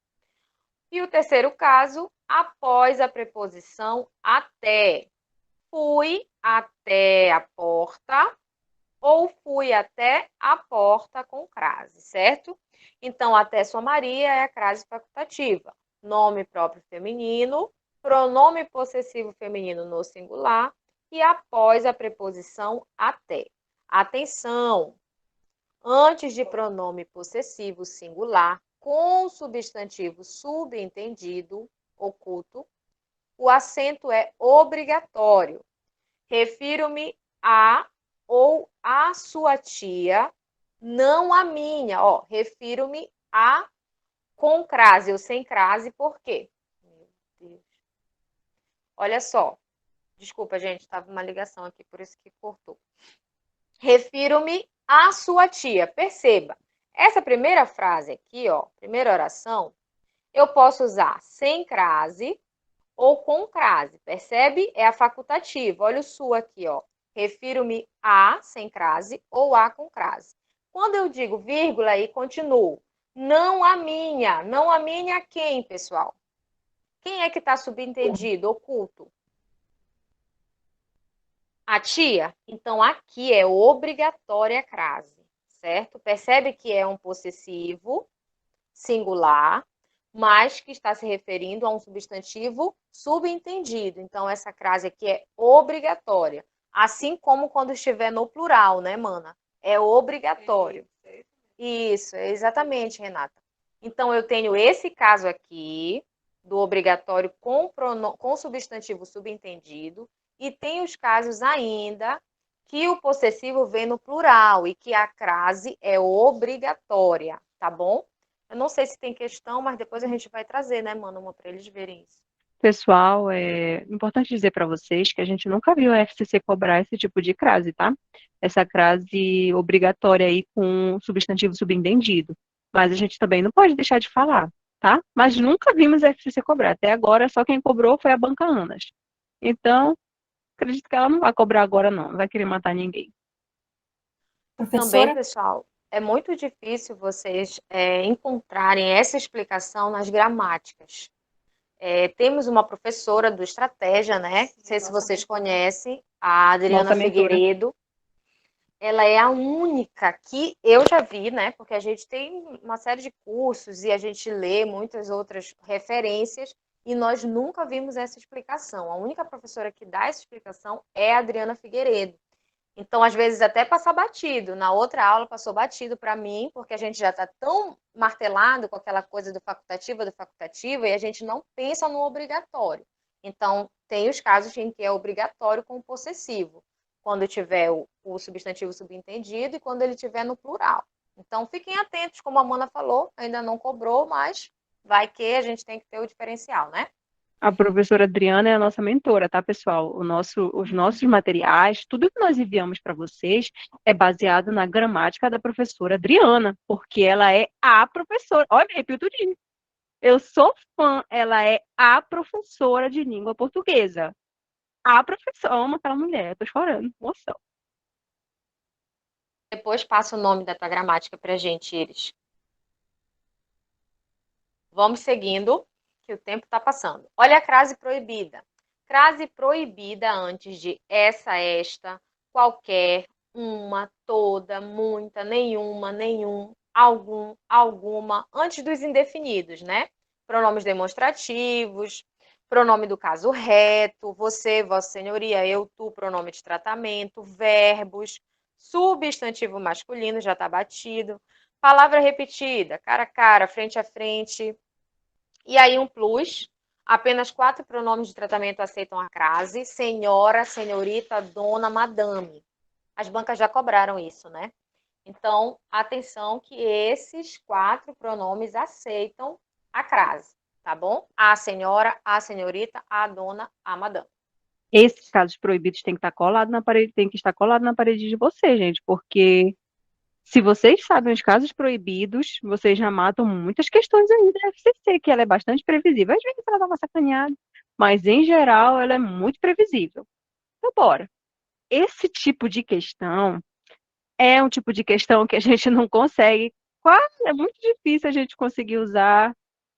E o terceiro caso, após a preposição até. Fui até a porta ou fui até a porta com crase, certo? Então, até sua Maria é a crase facultativa. Nome próprio feminino, pronome possessivo feminino no singular e após a preposição até. Atenção! Antes de pronome possessivo singular, com substantivo subentendido, oculto, o acento é obrigatório. Refiro-me a ou a sua tia, não a minha. Ó, refiro-me a com crase ou sem crase, por quê? Meu Deus. Olha só. Desculpa, gente, estava uma ligação aqui, por isso que cortou. Refiro-me à sua tia. Perceba, essa primeira frase aqui, ó, primeira oração, eu posso usar sem crase ou com crase, percebe? É a facultativa. Olha o sua aqui, ó. Refiro-me a sem crase ou a com crase. Quando eu digo vírgula e continuo, não a minha. Não a minha quem, pessoal? Quem é que está subentendido, oculto? A tia? Então, aqui é obrigatória a crase, certo? Percebe que é um possessivo singular, mas que está se referindo a um substantivo subentendido. Então, essa crase aqui é obrigatória. Assim como quando estiver no plural, né, mana? É obrigatório. Isso, exatamente, Renata. Então, eu tenho esse caso aqui, do obrigatório com substantivo subentendido, e tem os casos ainda que o possessivo vem no plural e que a crase é obrigatória, tá bom? Eu não sei se tem questão, mas depois a gente vai trazer, né, mano, uma para eles verem isso. Pessoal, é importante dizer para vocês que a gente nunca viu a FCC cobrar esse tipo de crase, tá? Essa crase obrigatória aí com substantivo subentendido. Mas a gente também não pode deixar de falar, tá? Mas nunca vimos a FCC cobrar. Até agora, só quem cobrou foi a Banca Anas. Então, acredito que ela não vai cobrar agora, não. Não vai querer matar ninguém. Também, pessoal, é muito difícil vocês encontrarem essa explicação nas gramáticas. Temos uma professora do Estratégia, né? Não sei se vocês conhecem, a Adriana Figueiredo. Ela é a única que eu já vi, né? Porque a gente tem uma série de cursos e a gente lê muitas outras referências e nós nunca vimos essa explicação. A única professora que dá essa explicação é a Adriana Figueiredo. Então, às vezes, até passa batido. Na outra aula, passou batido para mim, porque a gente já está tão martelado com aquela coisa do facultativo, e a gente não pensa no obrigatório. Então, tem os casos em que é obrigatório com o possessivo, quando tiver o substantivo subentendido e quando ele tiver no plural. Então, fiquem atentos, como a Amanda falou, ainda não cobrou, mas vai que a gente tem que ter o diferencial, né? A professora Adriana é a nossa mentora, tá, pessoal? Os nossos materiais, tudo que nós enviamos para vocês é baseado na gramática da professora Adriana, porque ela é a professora. Olha, repito tudinho. Eu sou fã, ela é a professora de língua portuguesa. A professora, amo aquela mulher, eu tô chorando, emoção. Depois passa o nome da tua gramática pra gente, Iris. Vamos seguindo, que o tempo está passando. Olha a crase proibida. Crase proibida antes de essa, esta, qualquer, uma, toda, muita, nenhuma, nenhum, algum, alguma, antes dos indefinidos, né? Pronomes demonstrativos, pronome do caso reto, você, vossa senhoria, eu, tu, pronome de tratamento, verbos, substantivo masculino, já está batido, palavra repetida, cara a cara, frente a frente. E aí um plus, apenas 4 pronomes de tratamento aceitam a crase, senhora, senhorita, dona, madame. As bancas já cobraram isso, né? Então, atenção que esses 4 pronomes aceitam a crase, tá bom? A senhora, a senhorita, a dona, a madame. Esses casos proibidos tem que estar colado na parede, tem que estar colado na parede de vocês, gente, porque se vocês sabem os casos proibidos, vocês já matam muitas questões aí da FCC, que ela é bastante previsível. Às vezes ela dá uma sacaneada, mas em geral ela é muito previsível. Então, bora. Esse tipo de questão é um tipo de questão que a gente não consegue, é muito difícil a gente conseguir usar.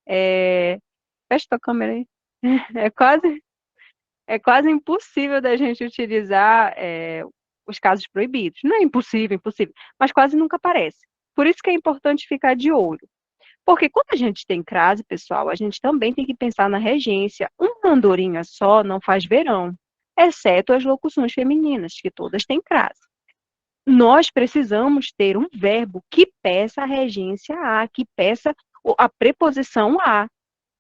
Fecha tua câmera aí. É quase impossível da gente utilizar os casos proibidos. Não é impossível, impossível, mas quase nunca aparece. Por isso que é importante ficar de olho. Porque quando a gente tem crase, pessoal, a gente também tem que pensar na regência. Uma andorinha só não faz verão, exceto as locuções femininas, que todas têm crase. Nós precisamos ter um verbo que peça a regência a, que peça a preposição a.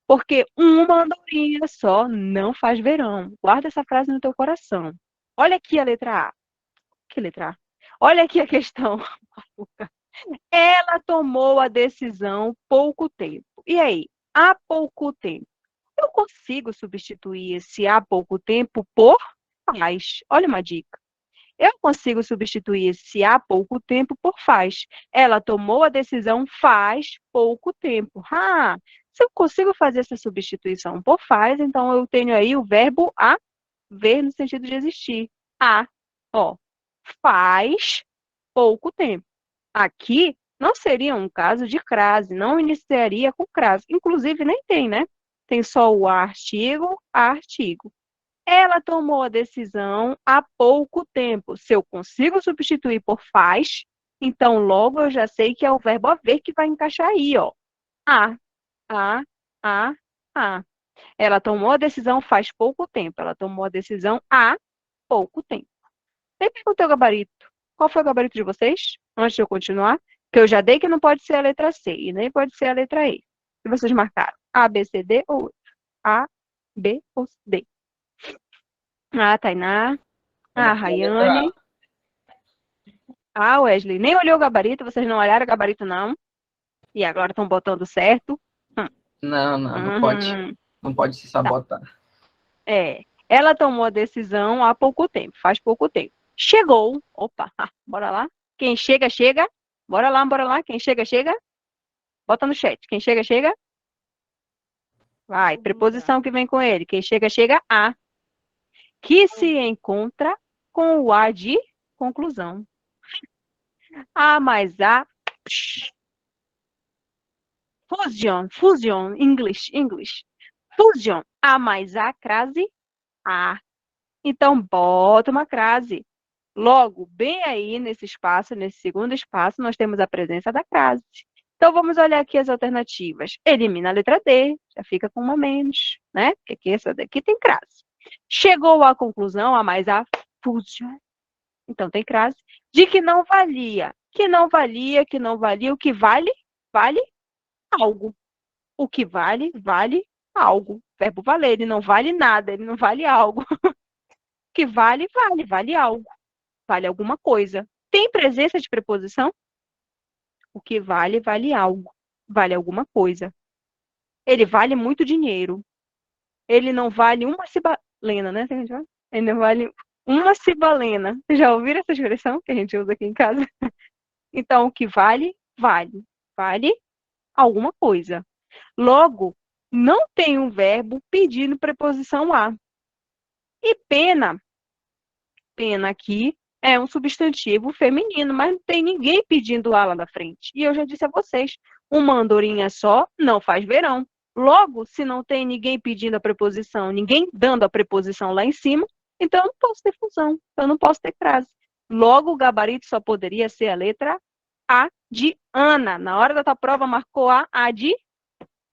Porque uma andorinha só não faz verão. Guarda essa frase no teu coração. Olha aqui a letra A. Que letra A? Olha aqui a questão. Ela tomou a decisão pouco tempo. E aí? Há pouco tempo. Eu consigo substituir esse há pouco tempo por faz. Olha uma dica. Eu consigo substituir esse há pouco tempo por faz. Ela tomou a decisão faz pouco tempo. Se eu consigo fazer essa substituição por faz, então eu tenho aí o verbo haver no sentido de existir. Faz pouco tempo. Aqui não seria um caso de crase, não iniciaria com crase. Inclusive nem tem, né? Tem só o artigo, artigo. Ela tomou a decisão há pouco tempo. Se eu consigo substituir por faz, então logo eu já sei que é o verbo haver que vai encaixar aí, ó. A. Ela tomou a decisão faz pouco tempo. Ela tomou a decisão há pouco tempo. Nem perguntei o gabarito. Qual foi o gabarito de vocês? Antes de eu continuar. Que eu já dei que não pode ser a letra C e nem pode ser a letra E. E vocês marcaram A, B, C, D ou A, B ou D? A, Tainá. A, Rayane. A, Wesley. Nem olhou o gabarito. Vocês não olharam o gabarito, não. E agora estão botando certo. Não pode. Não pode se sabotar. Ela tomou a decisão há pouco tempo, faz pouco tempo. Chegou. Opa, bora lá. Quem chega, chega. Bora lá. Quem chega, chega. Bota no chat. Quem chega, chega. Vai, preposição que vem com ele. Quem chega, chega a. Que se encontra com o a de conclusão. A mais a. Fusion, English. Fusion, a mais a, crase, a. Então, bota uma crase. Logo, bem aí nesse espaço, nesse segundo espaço, nós temos a presença da crase. Então, vamos olhar aqui as alternativas. Elimina a letra D, já fica com uma menos, né? Porque aqui, essa daqui tem crase. Chegou à conclusão, a mais a, fusion. Então, tem crase. De que não valia. Que não valia. O que vale? Vale algo. O que vale, vale algo. Verbo valer, ele não vale nada, ele não vale algo. O que vale, vale algo. Vale alguma coisa. Tem presença de preposição? O que vale, vale algo. Vale alguma coisa. Ele vale muito dinheiro. Ele não vale uma cibalena, né? Ele não vale uma cibalena. Vocês já ouviram essa expressão que a gente usa aqui em casa? Então, o que vale, vale. Vale alguma coisa. Logo, não tem um verbo pedindo preposição a. E pena aqui é um substantivo feminino, mas não tem ninguém pedindo a lá na frente. E eu já disse a vocês, uma andorinha só não faz verão. Logo, se não tem ninguém pedindo a preposição, ninguém dando a preposição lá em cima, então eu não posso ter fusão, eu não posso ter crase. Logo, o gabarito só poderia ser a letra A de Ana. Na hora da tua prova, marcou A de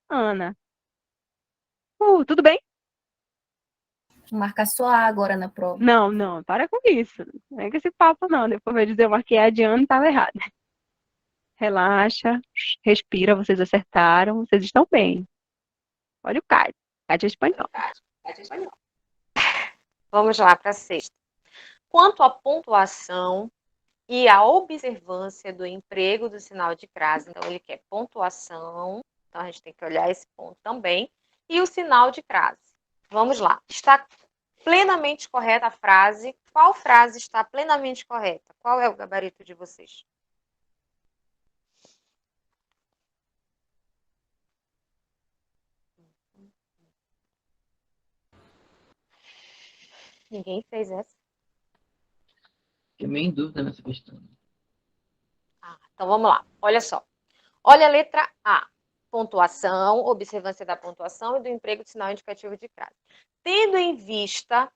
Ana. Tudo bem? Marcar só A agora na prova. Não, para com isso. Não é com esse papo, não. Depois vai dizer eu marquei A de Ana e estava errado. Relaxa, respira, vocês acertaram, vocês estão bem. Olha o Cádio. Cádio é espanhol. Vamos lá para a sexta. Quanto à pontuação e à observância do emprego do sinal de crase, então ele quer pontuação, então a gente tem que olhar esse ponto também, e o sinal de crase. Vamos lá. Está plenamente correta a frase? Qual frase está plenamente correta? Qual é o gabarito de vocês? Ninguém fez essa? Fiquei meio em dúvida nessa questão. Então vamos lá. Olha só. Olha a letra A. Pontuação, observância da pontuação e do emprego de sinal indicativo de crase. Tendo em vista,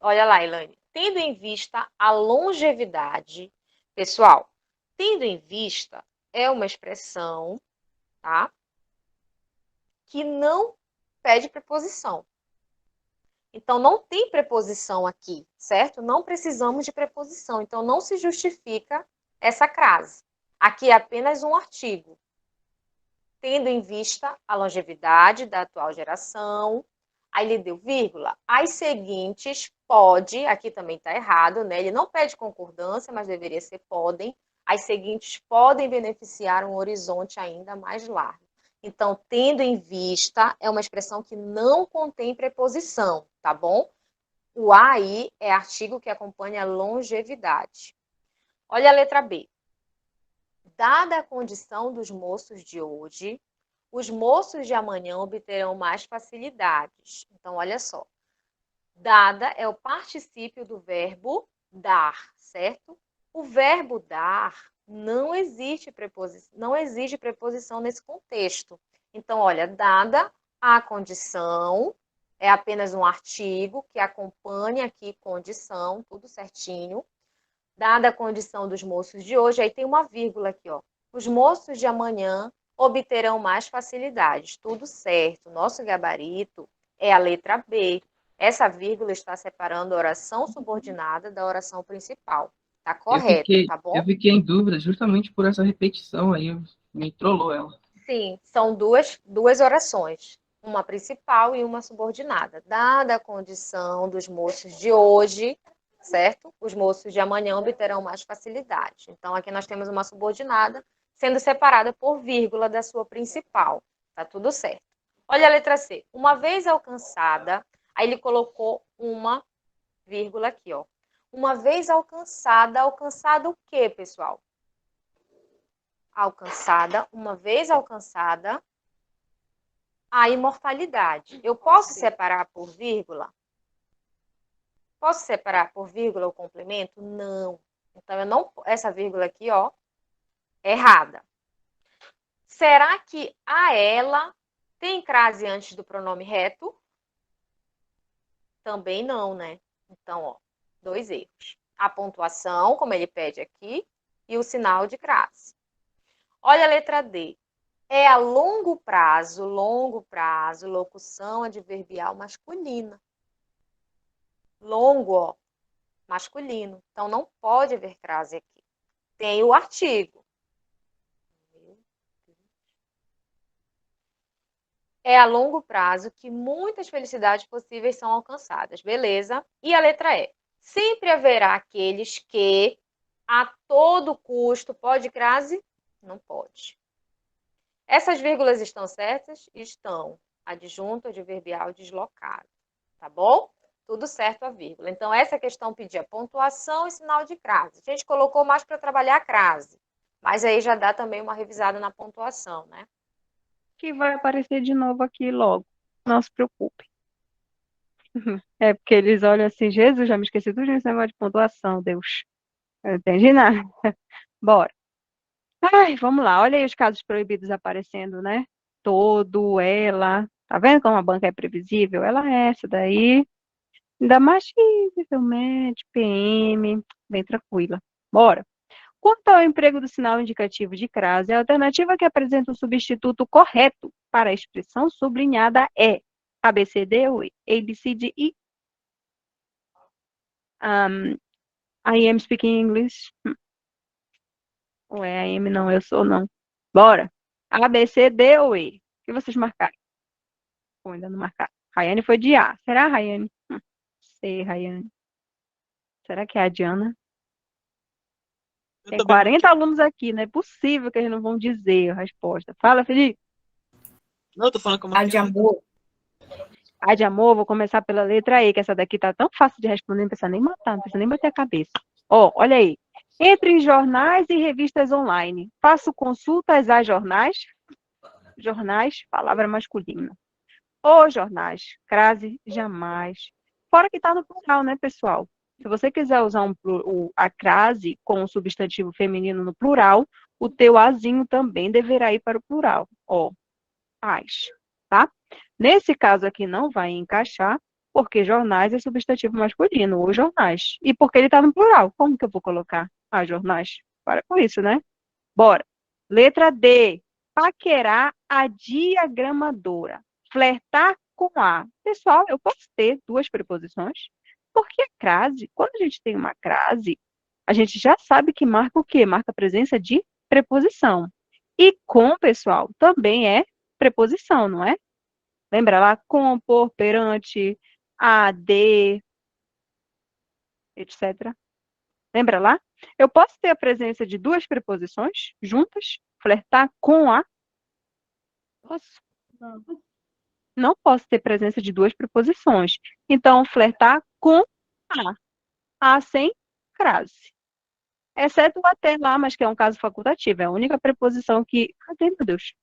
olha lá, Elaine. Tendo em vista a longevidade, pessoal, tendo em vista é uma expressão, tá? Que não pede preposição. Então, não tem preposição aqui, certo? Não precisamos de preposição. Então, não se justifica essa crase. Aqui é apenas um artigo. Tendo em vista a longevidade da atual geração. Aí ele deu vírgula. As seguintes pode, aqui também está errado, né? Ele não pede concordância, mas deveria ser podem. As seguintes podem beneficiar um horizonte ainda mais largo. Então, tendo em vista é uma expressão que não contém preposição, tá bom? O aí é artigo que acompanha a longevidade. Olha a letra B. Dada a condição dos moços de hoje, os moços de amanhã obterão mais facilidades. Então, olha só. Dada é o particípio do verbo dar, certo? O verbo dar não exige preposição nesse contexto. Então, olha, dada a condição, é apenas um artigo que acompanha aqui condição, tudo certinho. Dada a condição dos moços de hoje, aí tem uma vírgula aqui, ó. Os moços de amanhã obterão mais facilidades. Tudo certo. Nosso gabarito é a letra B. Essa vírgula está separando a oração subordinada da oração principal. Tá correto, tá bom? Eu fiquei em dúvida justamente por essa repetição aí, me trollou ela. Sim, são duas orações. Uma principal e uma subordinada. Dada a condição dos moços de hoje, certo? Os moços de amanhã obterão mais facilidade. Então, aqui nós temos uma subordinada sendo separada por vírgula da sua principal. Tá tudo certo. Olha a letra C. Uma vez alcançada, aí ele colocou uma vírgula aqui, ó. Uma vez alcançada, alcançada o quê, pessoal? Alcançada, uma vez alcançada, a imortalidade. Eu posso separar por vírgula? Posso separar por vírgula o complemento? Não. Então, eu não, essa vírgula aqui, ó, é errada. Será que a ela tem crase antes do pronome reto? Também não, né? Então, ó, 2 erros. A pontuação, como ele pede aqui, e o sinal de crase. Olha a letra D. É a longo prazo, locução adverbial masculina. Longo, ó, masculino. Então, não pode haver crase aqui. Tem o artigo. É a longo prazo que muitas felicidades possíveis são alcançadas. Beleza? E a letra E. Sempre haverá aqueles que, a todo custo, pode crase? Não pode. Essas vírgulas estão certas? Estão. Adjunto, adverbial, deslocado. Tá bom? Tudo certo a vírgula. Então, essa questão pedia pontuação e sinal de crase. A gente colocou mais para trabalhar a crase. Mas aí já dá também uma revisada na pontuação, né? Que vai aparecer de novo aqui logo. Não se preocupe. É porque eles olham assim, Jesus, já me esqueci tudo desse negócio de pontuação, Deus. Eu não entendi nada. Bora. Ai, vamos lá. Olha aí os casos proibidos aparecendo, né? Todo, ela. Tá vendo como a banca é previsível? Ela é essa daí. Ainda mais visivelmente, PM, bem tranquila. Bora. Quanto ao emprego do sinal indicativo de crase, a alternativa que apresenta o substituto correto para a expressão sublinhada é A, B, C, D ou E. A, B, C, D, E. I am speaking English. Ou é I am, não, eu sou, não. Bora. A, B, C, D ou E. O que vocês marcaram? Ou ainda não marcaram? Rayane foi de A. Será, Rayane? C, Rayane. Será que é a Diana? Tem 40 alunos aqui, não é possível que eles não vão dizer a resposta. Fala, Felipe. Não, eu tô falando como A de amor. A de amor, vou começar pela letra E, que essa daqui tá tão fácil de responder, não precisa nem matar, não precisa nem bater a cabeça. Ó, olha aí. Entre jornais e revistas online, faço consultas a jornais. Jornais, palavra masculina. Os jornais, crase, jamais. Fora que tá no plural, né, pessoal? Se você quiser usar a crase com o substantivo feminino no plural, o teu azinho também deverá ir para o plural. Ó, as, tá? Nesse caso aqui não vai encaixar, porque jornais é substantivo masculino, ou jornais. E porque ele está no plural. Como que eu vou colocar jornais? Para com isso, né? Bora. Letra D. Paquerar a diagramadora. Flertar com a. Pessoal, eu posso ter 2 preposições? Porque a crase, quando a gente tem uma crase, a gente já sabe que marca o quê? Marca a presença de preposição. E com, pessoal, também é preposição, não é? Lembra lá? Com, por, perante, a, de, etc. Lembra lá? Eu posso ter a presença de 2 preposições juntas? Flertar com a? Posso? Não posso ter presença de 2 preposições. Então, flertar com a. A sem crase. Exceto o até lá, mas que é um caso facultativo. É a única preposição que... Cadê, meu Deus?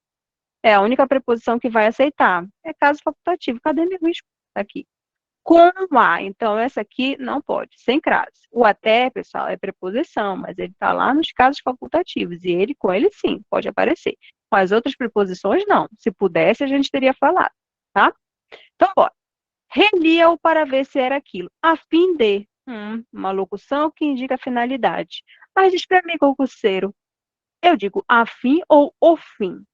É a única preposição que vai aceitar. É caso facultativo. Cadê meu risco? Tá aqui. Com a. Então, essa aqui não pode, sem crase. O até, pessoal, é preposição, mas ele está lá nos casos facultativos. E ele, com ele, sim, pode aparecer. Com as outras preposições, não. Se pudesse, a gente teria falado, tá? Então, bora. Relia-o para ver se era aquilo. A fim de. Uma locução que indica a finalidade. Mas diz para mim, concurseiro, eu digo a fim ou o fim?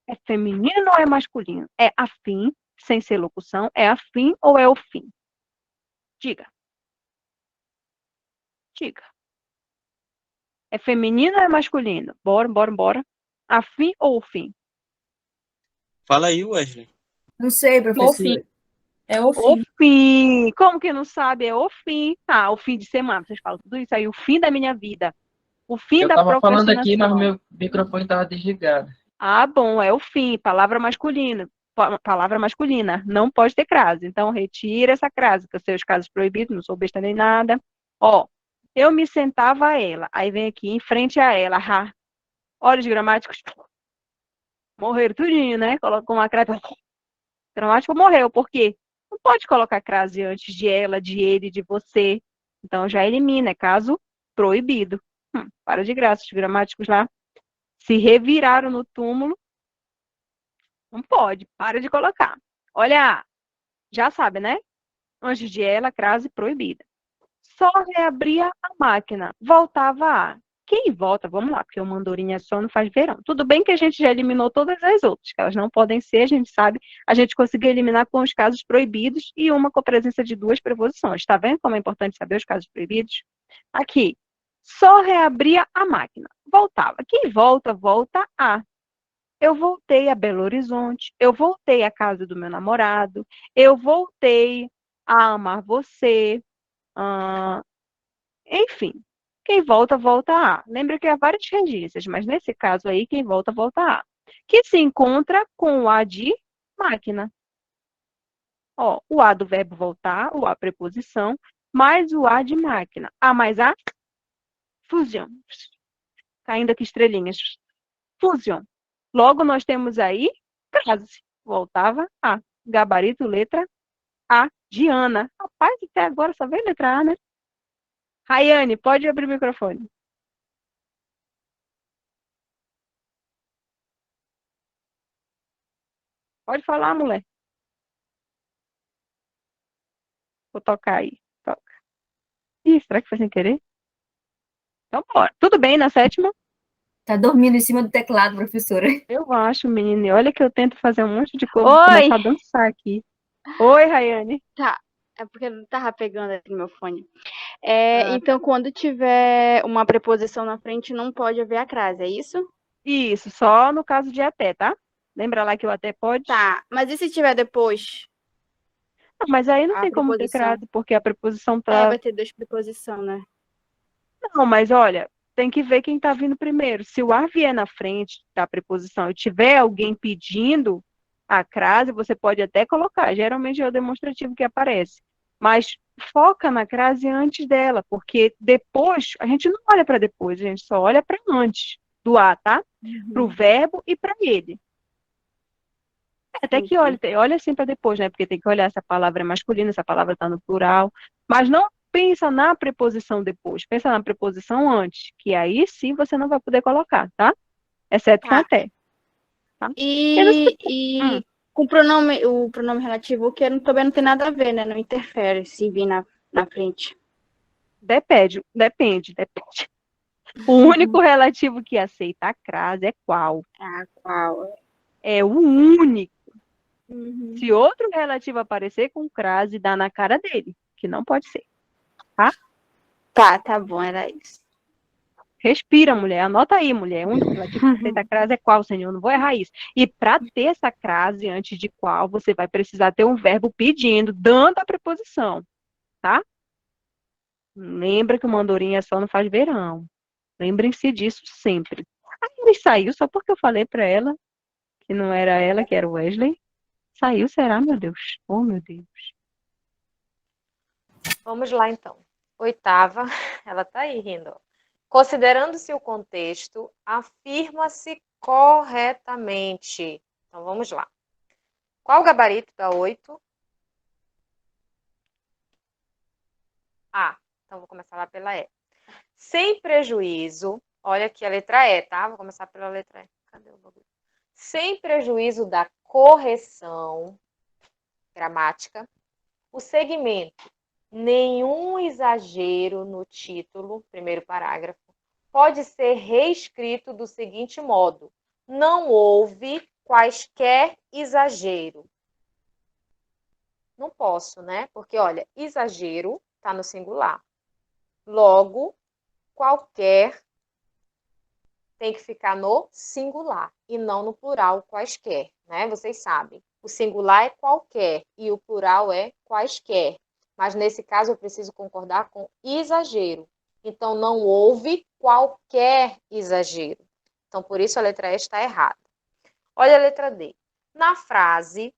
É feminino ou é masculino? É afim, sem ser locução? É afim ou é o fim? Diga. Diga. É feminino ou é masculino? Bora, bora, bora. Afim ou o fim? Fala aí, Wesley. Não sei, O fim. professora. É o O fim. fim. Como que não sabe? É o fim. Ah, o fim de semana. Vocês falam tudo isso aí. O fim da minha vida. O fim Eu da estava falando aqui, mas o procrastinação. meu microfone estava desligado. Ah, bom, é o fim. Palavra masculina. Palavra masculina. Não pode ter crase. Então, retira essa crase, que são os casos proibidos, não sou besta nem nada. Ó, eu me sentava a ela. Aí vem aqui, em frente a ela. Ah, olhos gramáticos. Morreram tudinho, né? Colocou uma crase. Gramático morreu. Por quê? Não pode colocar crase antes de ela, de ele, de você. Então, já elimina. É caso proibido. Para de graça. Os gramáticos lá se reviraram no túmulo. Não pode, para de colocar. Olha, já sabe, né? Antes de ela, crase proibida. Só reabria a máquina, voltava a. Quem volta? Vamos lá, porque o mandorinha só não faz verão. Tudo bem que a gente já eliminou todas as outras, que elas não podem ser, a gente sabe. A gente conseguiu eliminar com os casos proibidos e uma com a presença de duas preposições. Tá vendo como é importante saber os casos proibidos? Aqui, só reabria a máquina, voltava. Quem volta, volta a. Eu voltei a Belo Horizonte, eu voltei à casa do meu namorado, eu voltei a amar você, enfim. Quem volta, volta a. Lembra que há várias regências, mas nesse caso aí, quem volta, volta a. Que se encontra com o a de máquina. Ó, o a do verbo voltar, o a preposição, mais o a de máquina. A mais a, fusion. Caindo aqui estrelinhas. Fusion. Logo, nós temos aí crase. Voltava a. Gabarito, letra A, de Ana. Rapaz, até agora só veio letra A, né? Rayane, pode abrir o microfone. Pode falar, mulher. Vou tocar aí. Toca. Ih, será que foi sem querer? Então, bora. Tudo bem na sétima? Tá dormindo em cima do teclado, professora. Eu acho, menina. E olha que eu tento fazer um monte de coisa, Oi! começar a dançar aqui. Oi, Rayane. Tá, é porque não tava pegando aqui no meu fone. Ah, Então, quando tiver uma preposição na frente, não pode haver a crase, é isso? isso, só no caso de até, tá? Lembra lá que o até pode? Tá, mas e se tiver depois Não, mas aí não a tem como ter preposição? crase, porque a preposição tá. Vai ter duas preposições, né? Não, mas olha, tem que ver quem está vindo primeiro. Se o ar vier na frente da preposição e tiver alguém pedindo a crase, você pode até colocar. Geralmente é o demonstrativo que aparece. Mas foca na crase antes dela, porque depois, a gente não olha para depois, a gente só olha para antes do A, tá? Para o verbo e para ele. Até que olha assim para depois, né? Porque tem que olhar se a palavra é masculina, se a palavra está no plural. Mas não pensa na preposição depois, pensa na preposição antes, que aí sim você não vai poder colocar, tá? Exceto com Tá. até. Tá? E com o pronome relativo, que também não tem nada a ver, né? Não interfere se vir na frente. Depende. O único relativo que aceita a crase é qual? Ah, qual? É o único. Se outro relativo aparecer com crase, dá na cara dele, que não pode ser. Tá bom, era isso. Respira, mulher. Anota aí, mulher. O único relativo que aceita a crase é qual, senhor? Não vou errar isso. E para ter essa crase antes de qual, você vai precisar ter um verbo pedindo, dando a preposição, tá? Lembra que o mandorinha só não faz verão. Lembrem-se disso sempre. Aí ele saiu só porque eu falei para ela que não era ela, que era o Wesley. Saiu, será, meu Deus? Oh, meu Deus. Vamos lá, então. Oitava, ela tá aí rindo. Considerando-se o contexto, afirma-se corretamente. Então, vamos lá. Qual o gabarito da 8? A. Então, vou começar lá pela E. Sem prejuízo, olha aqui a letra E, tá? Vou começar pela letra E. Cadê o bagulho? Sem prejuízo da correção gramática, o segmento nenhum exagero no título, primeiro parágrafo, pode ser reescrito do seguinte modo: não houve quaisquer exagero. Não posso, né? Porque, olha, exagero está no singular. Logo, qualquer tem que ficar no singular e não no plural quaisquer, né? Vocês sabem. O singular é qualquer e o plural é quaisquer. Mas nesse caso eu preciso concordar com exagero. Então não houve qualquer exagero. Então por isso a letra E está errada. Olha a letra D. Na frase,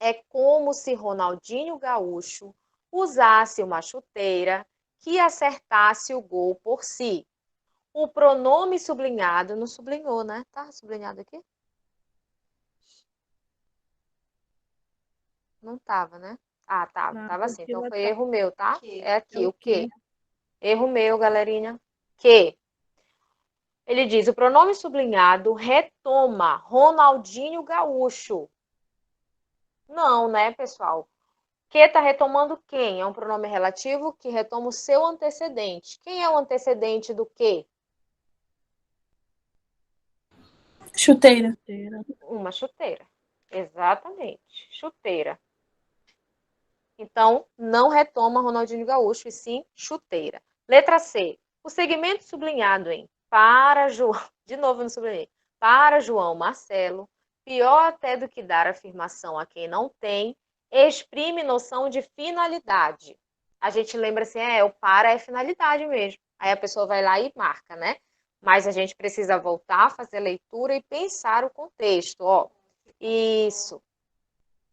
é como se Ronaldinho Gaúcho usasse uma chuteira que acertasse o gol por si. O pronome sublinhado, não sublinhou, né? Tá sublinhado aqui? Não tava, né? Ah, tava, Não, tava sim. Então apostila foi tá. erro meu, tá? É aqui, É o o quê? quê? Erro meu, galerinha. Que? Ele diz, o pronome sublinhado retoma Ronaldinho Gaúcho. Não, né, pessoal? Que está retomando quem? É um pronome relativo que retoma o seu antecedente. Quem é o antecedente do que? Chuteira. Uma chuteira. Exatamente. Chuteira. Então, não retoma Ronaldinho Gaúcho, e sim chuteira. Letra C. O segmento sublinhado em para João, de novo no sublinhei, para João Marcelo, pior até do que dar afirmação a quem não tem, exprime noção de finalidade. A gente lembra assim, o para é finalidade mesmo. Aí a pessoa vai lá e marca, né? Mas a gente precisa voltar, fazer a leitura e pensar o contexto. Ó, isso.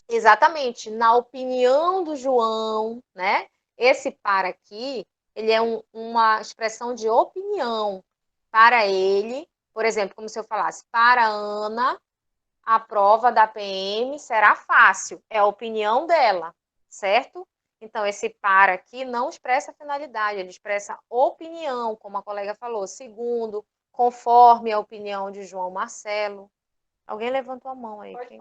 Exatamente. Na opinião do João, né? Esse para aqui, ele é uma expressão de opinião. Para ele, por exemplo, como se eu falasse, para a Ana, a prova da PM será fácil. É a opinião dela, certo? Então, esse para aqui não expressa finalidade, ele expressa opinião, como a colega falou. Segundo, conforme a opinião de João Marcelo. Alguém levantou a mão aí. Quem?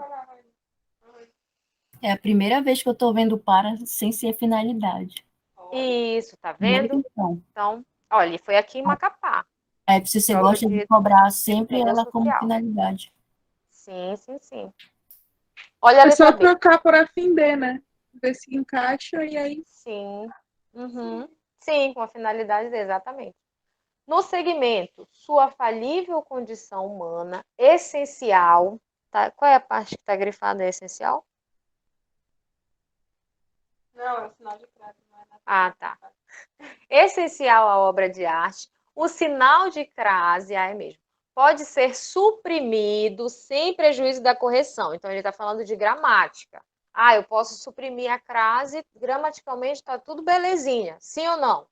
É a primeira vez que eu estou vendo para sem ser finalidade. Isso, tá Muito vendo? bom. Então, olha, foi aqui em Macapá. É, se você Prova gosta de de cobrar sempre entendeu ela como social. finalidade. Sim, sim, sim. Olha a É só letra B. trocar por afim de, né? Ver se encaixa e aí. Sim. Uhum. Sim, com a finalidade dele, exatamente. No segmento, sua falível condição humana, essencial. Tá? Qual é a parte que está grifada? É essencial? Não, é o sinal de crase. Ah, tá. Essencial à obra de arte, o sinal de crase, é mesmo, pode ser suprimido sem prejuízo da correção. Então, ele está falando de gramática. Ah, eu posso suprimir a crase, gramaticalmente está tudo belezinha. Sim ou não?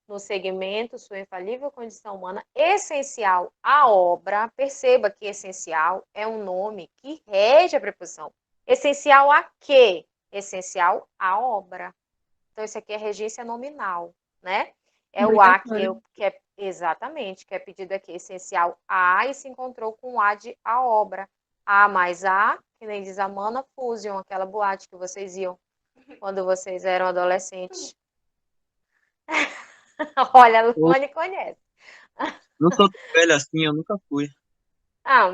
No segmento, sua infalível condição humana, essencial à obra. Perceba que essencial é um nome que rege a preposição. Essencial a quê? Essencial à obra. Então, isso aqui é regência nominal, né? É o A que é exatamente, que é pedido aqui, essencial a, e se encontrou com o A de a obra. A mais A, que nem diz a Mana Fusion, aquela boate que vocês iam quando vocês eram adolescentes. Olha, a Luane conhece. Não sou tão velho assim, eu nunca fui. Ah,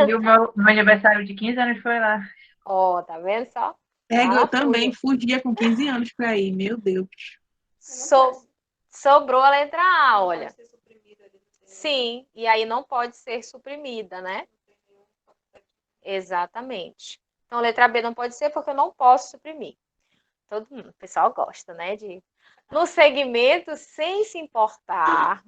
E o meu aniversário de 15 anos foi lá. Ó, tá vendo só? Eu também fugia com 15 anos pra ir, meu Deus. Sobrou a letra A, olha. Sim, e aí não pode ser suprimida, né? Exatamente. Então, letra B não pode ser porque eu não posso suprimir. Todo mundo, o pessoal gosta, né? No segmento, sem se importar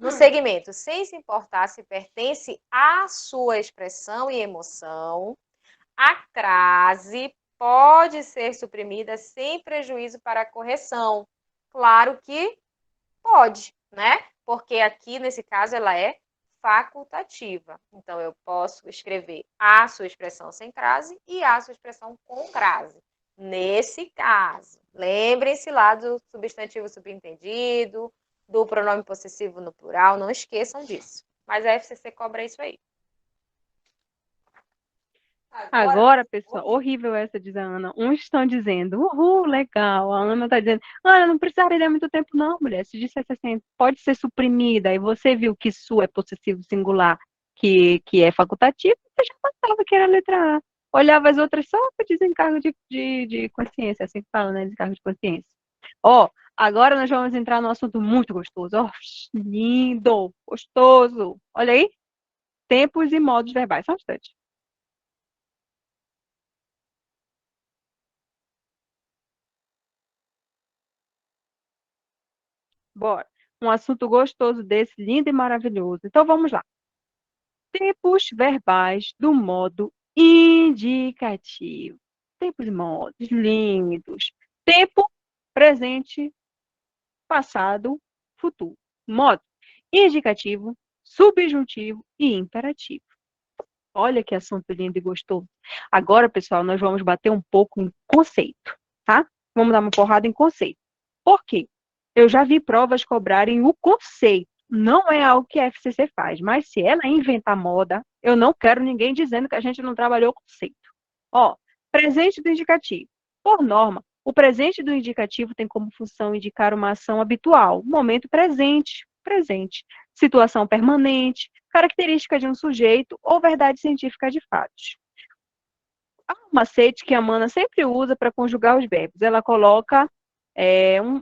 se pertence à sua expressão e emoção, a crase pode ser suprimida sem prejuízo para a correção. Claro que pode, né? Porque aqui, nesse caso, ela é facultativa. Então, eu posso escrever a sua expressão sem crase e a sua expressão com crase. Nesse caso, lembrem-se lá do substantivo subentendido, do pronome possessivo no plural, não esqueçam disso. Mas a FCC cobra isso aí. Agora, pessoal, horrível essa, diz a Ana. Uns estão dizendo, uhul, legal. A Ana está dizendo, Ana, não precisa perder muito tempo, não, mulher. Se dissesse assim, pode ser suprimida, e você viu que sua é possessivo singular, que é facultativo, você já matava que era a letra A. Olhava as outras só para desencargo de consciência, assim que fala, né? Desencargo de consciência. Ó, agora nós vamos entrar num assunto muito gostoso. Ó, lindo, gostoso. Olha aí. Tempos e modos verbais. Só um instante. Bora. Um assunto gostoso desse, lindo e maravilhoso. Então vamos lá. Tempos verbais do modo indicativo. Tempos e modos lindos. Tempo, presente, passado, futuro. Modo indicativo, subjuntivo e imperativo. Olha que assunto lindo e gostoso. Agora, pessoal, nós vamos bater um pouco em conceito, tá? Vamos dar uma porrada em conceito. Por quê? Eu já vi provas cobrarem o conceito. Não é algo que a FCC faz, mas se ela inventar moda, eu não quero ninguém dizendo que a gente não trabalhou o conceito. Ó, presente do indicativo. Por norma, o presente do indicativo tem como função indicar uma ação habitual, momento presente, situação permanente, característica de um sujeito ou verdade científica de fatos. Há um macete que a Mana sempre usa para conjugar os verbos. Ela coloca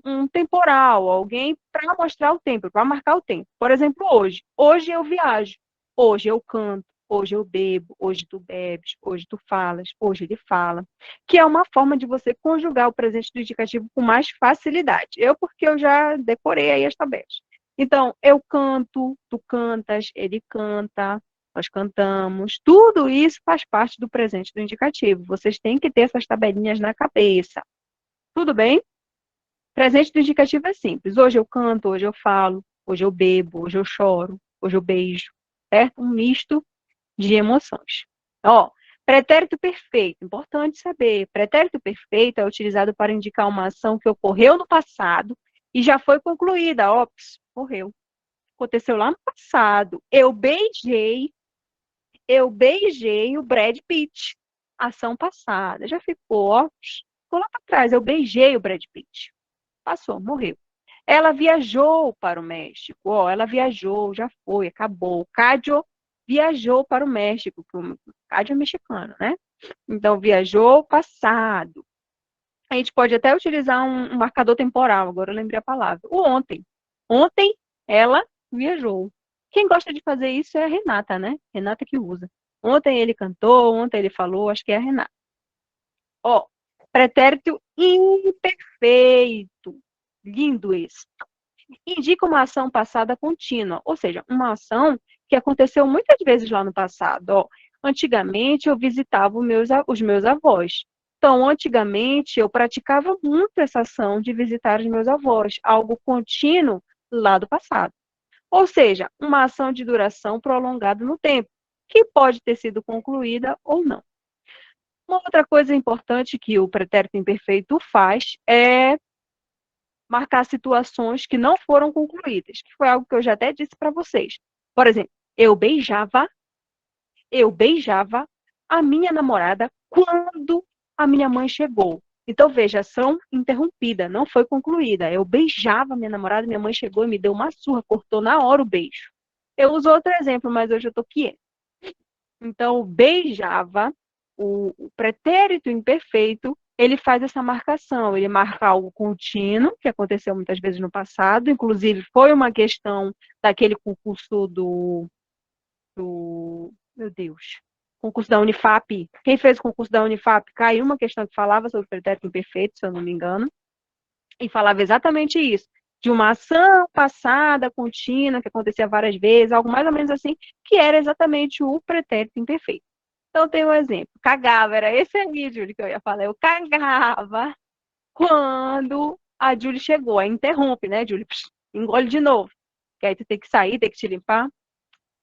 um temporal, alguém para mostrar o tempo, para marcar o tempo. Por exemplo, hoje. Hoje eu viajo. Hoje eu canto. Hoje eu bebo. Hoje tu bebes. Hoje tu falas. Hoje ele fala. Que é uma forma de você conjugar o presente do indicativo com mais facilidade. Porque eu já decorei aí as tabelas. Então, eu canto, tu cantas, ele canta, nós cantamos. Tudo isso faz parte do presente do indicativo. Vocês têm que ter essas tabelinhas na cabeça. Tudo bem? Presente do indicativo é simples. Hoje eu canto, hoje eu falo, hoje eu bebo, hoje eu choro, hoje eu beijo. Certo? Um misto de emoções. Ó, pretérito perfeito. Importante saber. Pretérito perfeito é utilizado para indicar uma ação que ocorreu no passado e já foi concluída. Ops, morreu. Aconteceu lá no passado. Eu beijei o Brad Pitt. Ação passada. Já ficou, ó, ficou lá para trás. Eu beijei o Brad Pitt. Passou, morreu. Ela viajou para o México. Ó, ela viajou, já foi, acabou. O Cádio viajou para o México, que o Cádio é mexicano, né? Então, viajou passado. A gente pode até utilizar um marcador temporal, agora eu lembrei a palavra. O ontem. Ontem, ela viajou. Quem gosta de fazer isso é a Renata, né? Renata que usa. Ontem ele cantou, ontem ele falou, acho que é a Renata. Ó, pretérito imperfeito. Lindo esse. Indica uma ação passada contínua, ou seja, uma ação que aconteceu muitas vezes lá no passado. Ó, antigamente eu visitava os meus avós. Então, antigamente eu praticava muito essa ação de visitar os meus avós, algo contínuo lá do passado. Ou seja, uma ação de duração prolongada no tempo, que pode ter sido concluída ou não. Uma outra coisa importante que o pretérito imperfeito faz é marcar situações que não foram concluídas, que foi algo que eu já até disse para vocês. Por exemplo, eu beijava a minha namorada quando a minha mãe chegou. Então, veja, ação interrompida, não foi concluída. Eu beijava a minha namorada, minha mãe chegou e me deu uma surra, cortou na hora o beijo. Eu uso outro exemplo, mas hoje eu estou quieta. Então, beijava, o pretérito imperfeito, ele faz essa marcação, ele marca algo contínuo, que aconteceu muitas vezes no passado, inclusive foi uma questão daquele concurso meu Deus, concurso da Unifap. Quem fez o concurso da Unifap, caiu uma questão que falava sobre pretérito imperfeito, se eu não me engano, e falava exatamente isso, de uma ação passada, contínua, que acontecia várias vezes, algo mais ou menos assim, que era exatamente o pretérito imperfeito. Então, tem um exemplo. Cagava, era esse aí, Júlio, que eu ia falar. Eu cagava quando a Júlia chegou. Aí interrompe, né, Júlia? Engole de novo. Que aí tu tem que sair, tem que te limpar.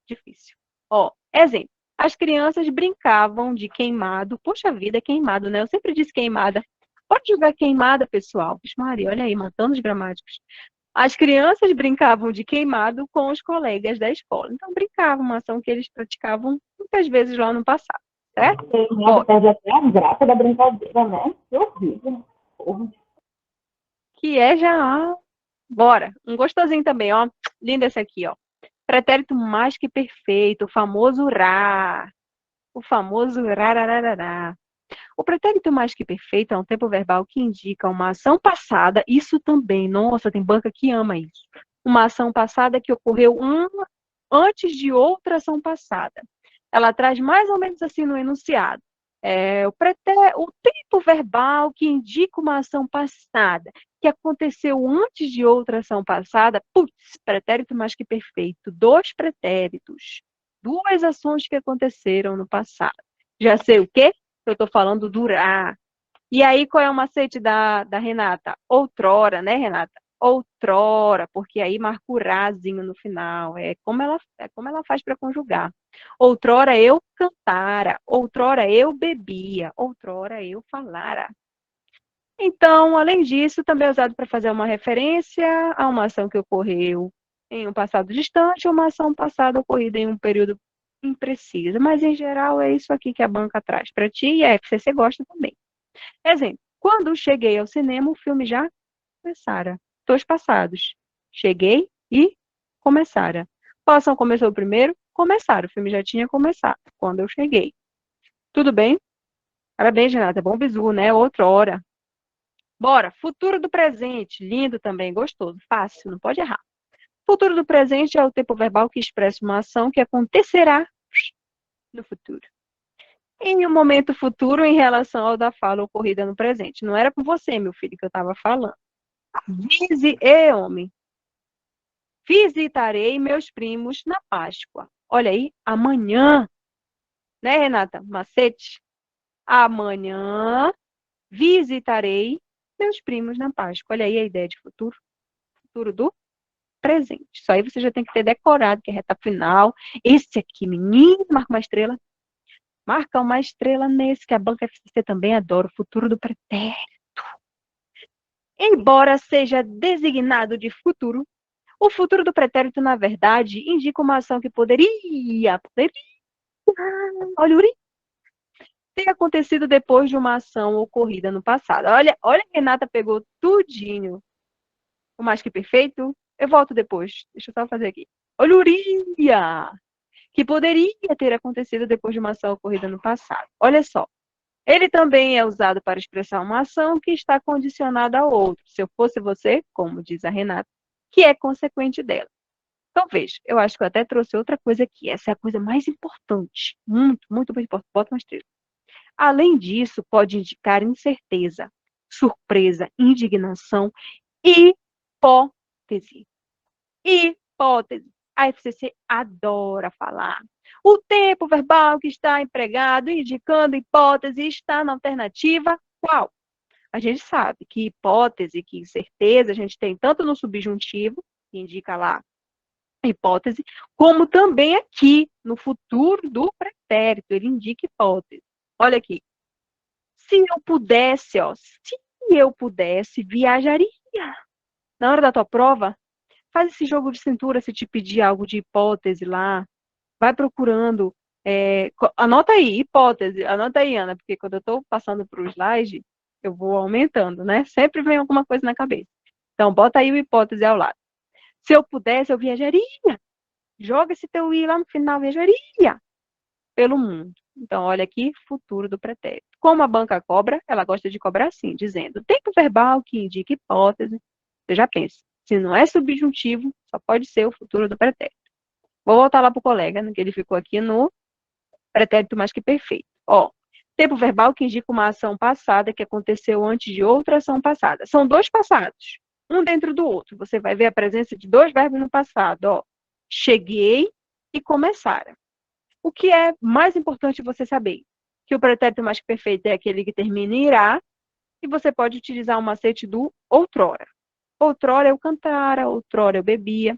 Difícil. Ó, exemplo. As crianças brincavam de queimado. Poxa vida, queimado, né? Eu sempre disse queimada. Pode jogar queimada, pessoal. Vixe Maria, olha aí, matando os gramáticos. As crianças brincavam de queimado com os colegas da escola. Então, brincavam, uma ação que eles praticavam muitas vezes lá no passado, certo? Perde até a graça da brincadeira, né? Que horrível. Porra. Que é já... Bora. Um gostosinho também, ó. Lindo esse aqui, ó. Pretérito mais que perfeito, o famoso ra. O famoso rarararará. O pretérito mais que perfeito é um tempo verbal que indica uma ação passada. Isso também, nossa, tem banca que ama isso. Uma ação passada que ocorreu antes de outra ação passada. Ela traz mais ou menos assim no enunciado. O tempo verbal que indica uma ação passada, que aconteceu antes de outra ação passada, pretérito mais que perfeito. 2 pretéritos. 2 ações que aconteceram no passado. Já sei o quê? Eu estou falando durar. E aí, qual é o macete da Renata? Outrora, né, Renata? Outrora, porque aí marca o razinho no final. É como ela faz para conjugar. Outrora eu cantara, outrora eu bebia, outrora eu falara. Então, além disso, também é usado para fazer uma referência a uma ação que ocorreu em um passado distante ou uma ação passada ocorrida em um período impreciso. Mas, em geral, é isso aqui que a banca traz para ti e a FCC gosta também. Exemplo, quando cheguei ao cinema, o filme já começara. 2 passados. Cheguei e começara. Qual ação começou primeiro? Começar. O filme já tinha começado quando eu cheguei. Tudo bem? Parabéns, Renata. Bom bizu, né? Outra hora. Bora. Futuro do presente. Lindo também, gostoso. Fácil, não pode errar. Futuro do presente é o tempo verbal que expressa uma ação que acontecerá no futuro. Em um momento futuro em relação ao da fala ocorrida no presente. Não era com você, meu filho, que eu estava falando. Homem. Visitarei meus primos na Páscoa. Olha aí, amanhã, né, Renata? Macete. Amanhã visitarei meus primos na Páscoa. Olha aí a ideia de futuro. Futuro do presente. Isso aí você já tem que ter decorado, que é reta final. Esse aqui, menino, marca uma estrela. Marca uma estrela nesse, que a banca FCC também adora. O futuro do pretérito. Embora seja designado de futuro, o futuro do pretérito, na verdade, indica uma ação que poderia olha o uri, ter acontecido depois de uma ação ocorrida no passado. Olha, Renata pegou tudinho. O mais que perfeito. Eu volto depois. Deixa eu só fazer aqui. Olha o uria, que poderia ter acontecido depois de uma ação ocorrida no passado. Olha só. Ele também é usado para expressar uma ação que está condicionada a outra. Se eu fosse você, como diz a Renata, que é consequente dela. Então, veja, eu acho que eu até trouxe outra coisa aqui. Essa é a coisa mais importante. Muito, muito importante. Bota uma estrela. Além disso, pode indicar incerteza, surpresa, indignação, hipótese. Hipótese. A FCC adora falar. O tempo verbal que está empregado indicando hipótese está na alternativa qual? A gente sabe que hipótese, que incerteza, a gente tem tanto no subjuntivo, que indica lá hipótese, como também aqui, no futuro do pretérito, ele indica hipótese. Olha aqui. Se eu pudesse, viajaria. Na hora da tua prova, faz esse jogo de cintura, se te pedir algo de hipótese lá, vai procurando, anota aí, hipótese, anota aí, Ana, porque quando eu estou passando para o slide, eu vou aumentando, né? Sempre vem alguma coisa na cabeça. Então, bota aí o hipótese ao lado. Se eu pudesse, eu viajaria. Joga esse teu i lá no final, viajaria pelo mundo. Então, olha aqui, futuro do pretérito. Como a banca cobra, ela gosta de cobrar assim, dizendo, tempo verbal que indica hipótese. Você já pensa, se não é subjuntivo, só pode ser o futuro do pretérito. Vou voltar lá para o colega, que ele ficou aqui no pretérito mais que perfeito. Ó, tempo verbal que indica uma ação passada que aconteceu antes de outra ação passada. São 2 passados, um dentro do outro. Você vai ver a presença de 2 verbos no passado. Ó, cheguei e começara. O que é mais importante você saber? Que o pretérito mais que perfeito é aquele que termina em irá e você pode utilizar o macete do outrora. Outrora eu cantara, outrora eu bebia.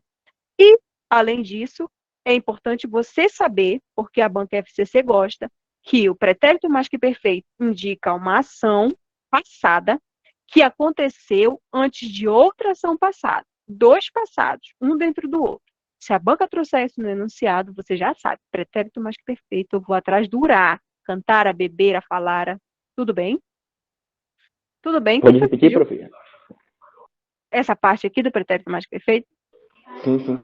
E, além disso, é importante você saber, porque a banca FCC gosta, que o pretérito mais que perfeito indica uma ação passada que aconteceu antes de outra ação passada. 2 passados, um dentro do outro. Se a banca trouxer isso no enunciado, você já sabe, pretérito mais que perfeito, eu vou atrás do urá, cantar, a beber, a falar. Tudo bem? Tudo bem? Pode repetir, prof? Essa parte aqui do pretérito mais que perfeito? Sim, sim.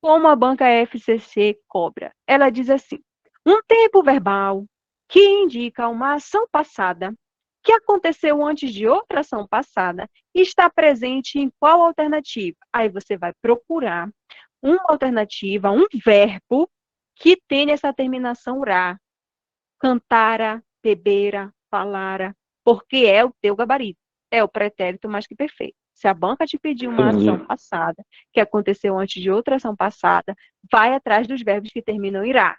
como a banca FCC cobra? Ela diz assim: um tempo verbal que indica uma ação passada que aconteceu antes de outra ação passada está presente em qual alternativa? Aí você vai procurar uma alternativa, um verbo que tenha essa terminação ra. Cantara, bebera, falara, porque é o teu gabarito. É o pretérito mais que perfeito. Se a banca te pedir uma ação passada, que aconteceu antes de outra ação passada, vai atrás dos verbos que terminam em ra.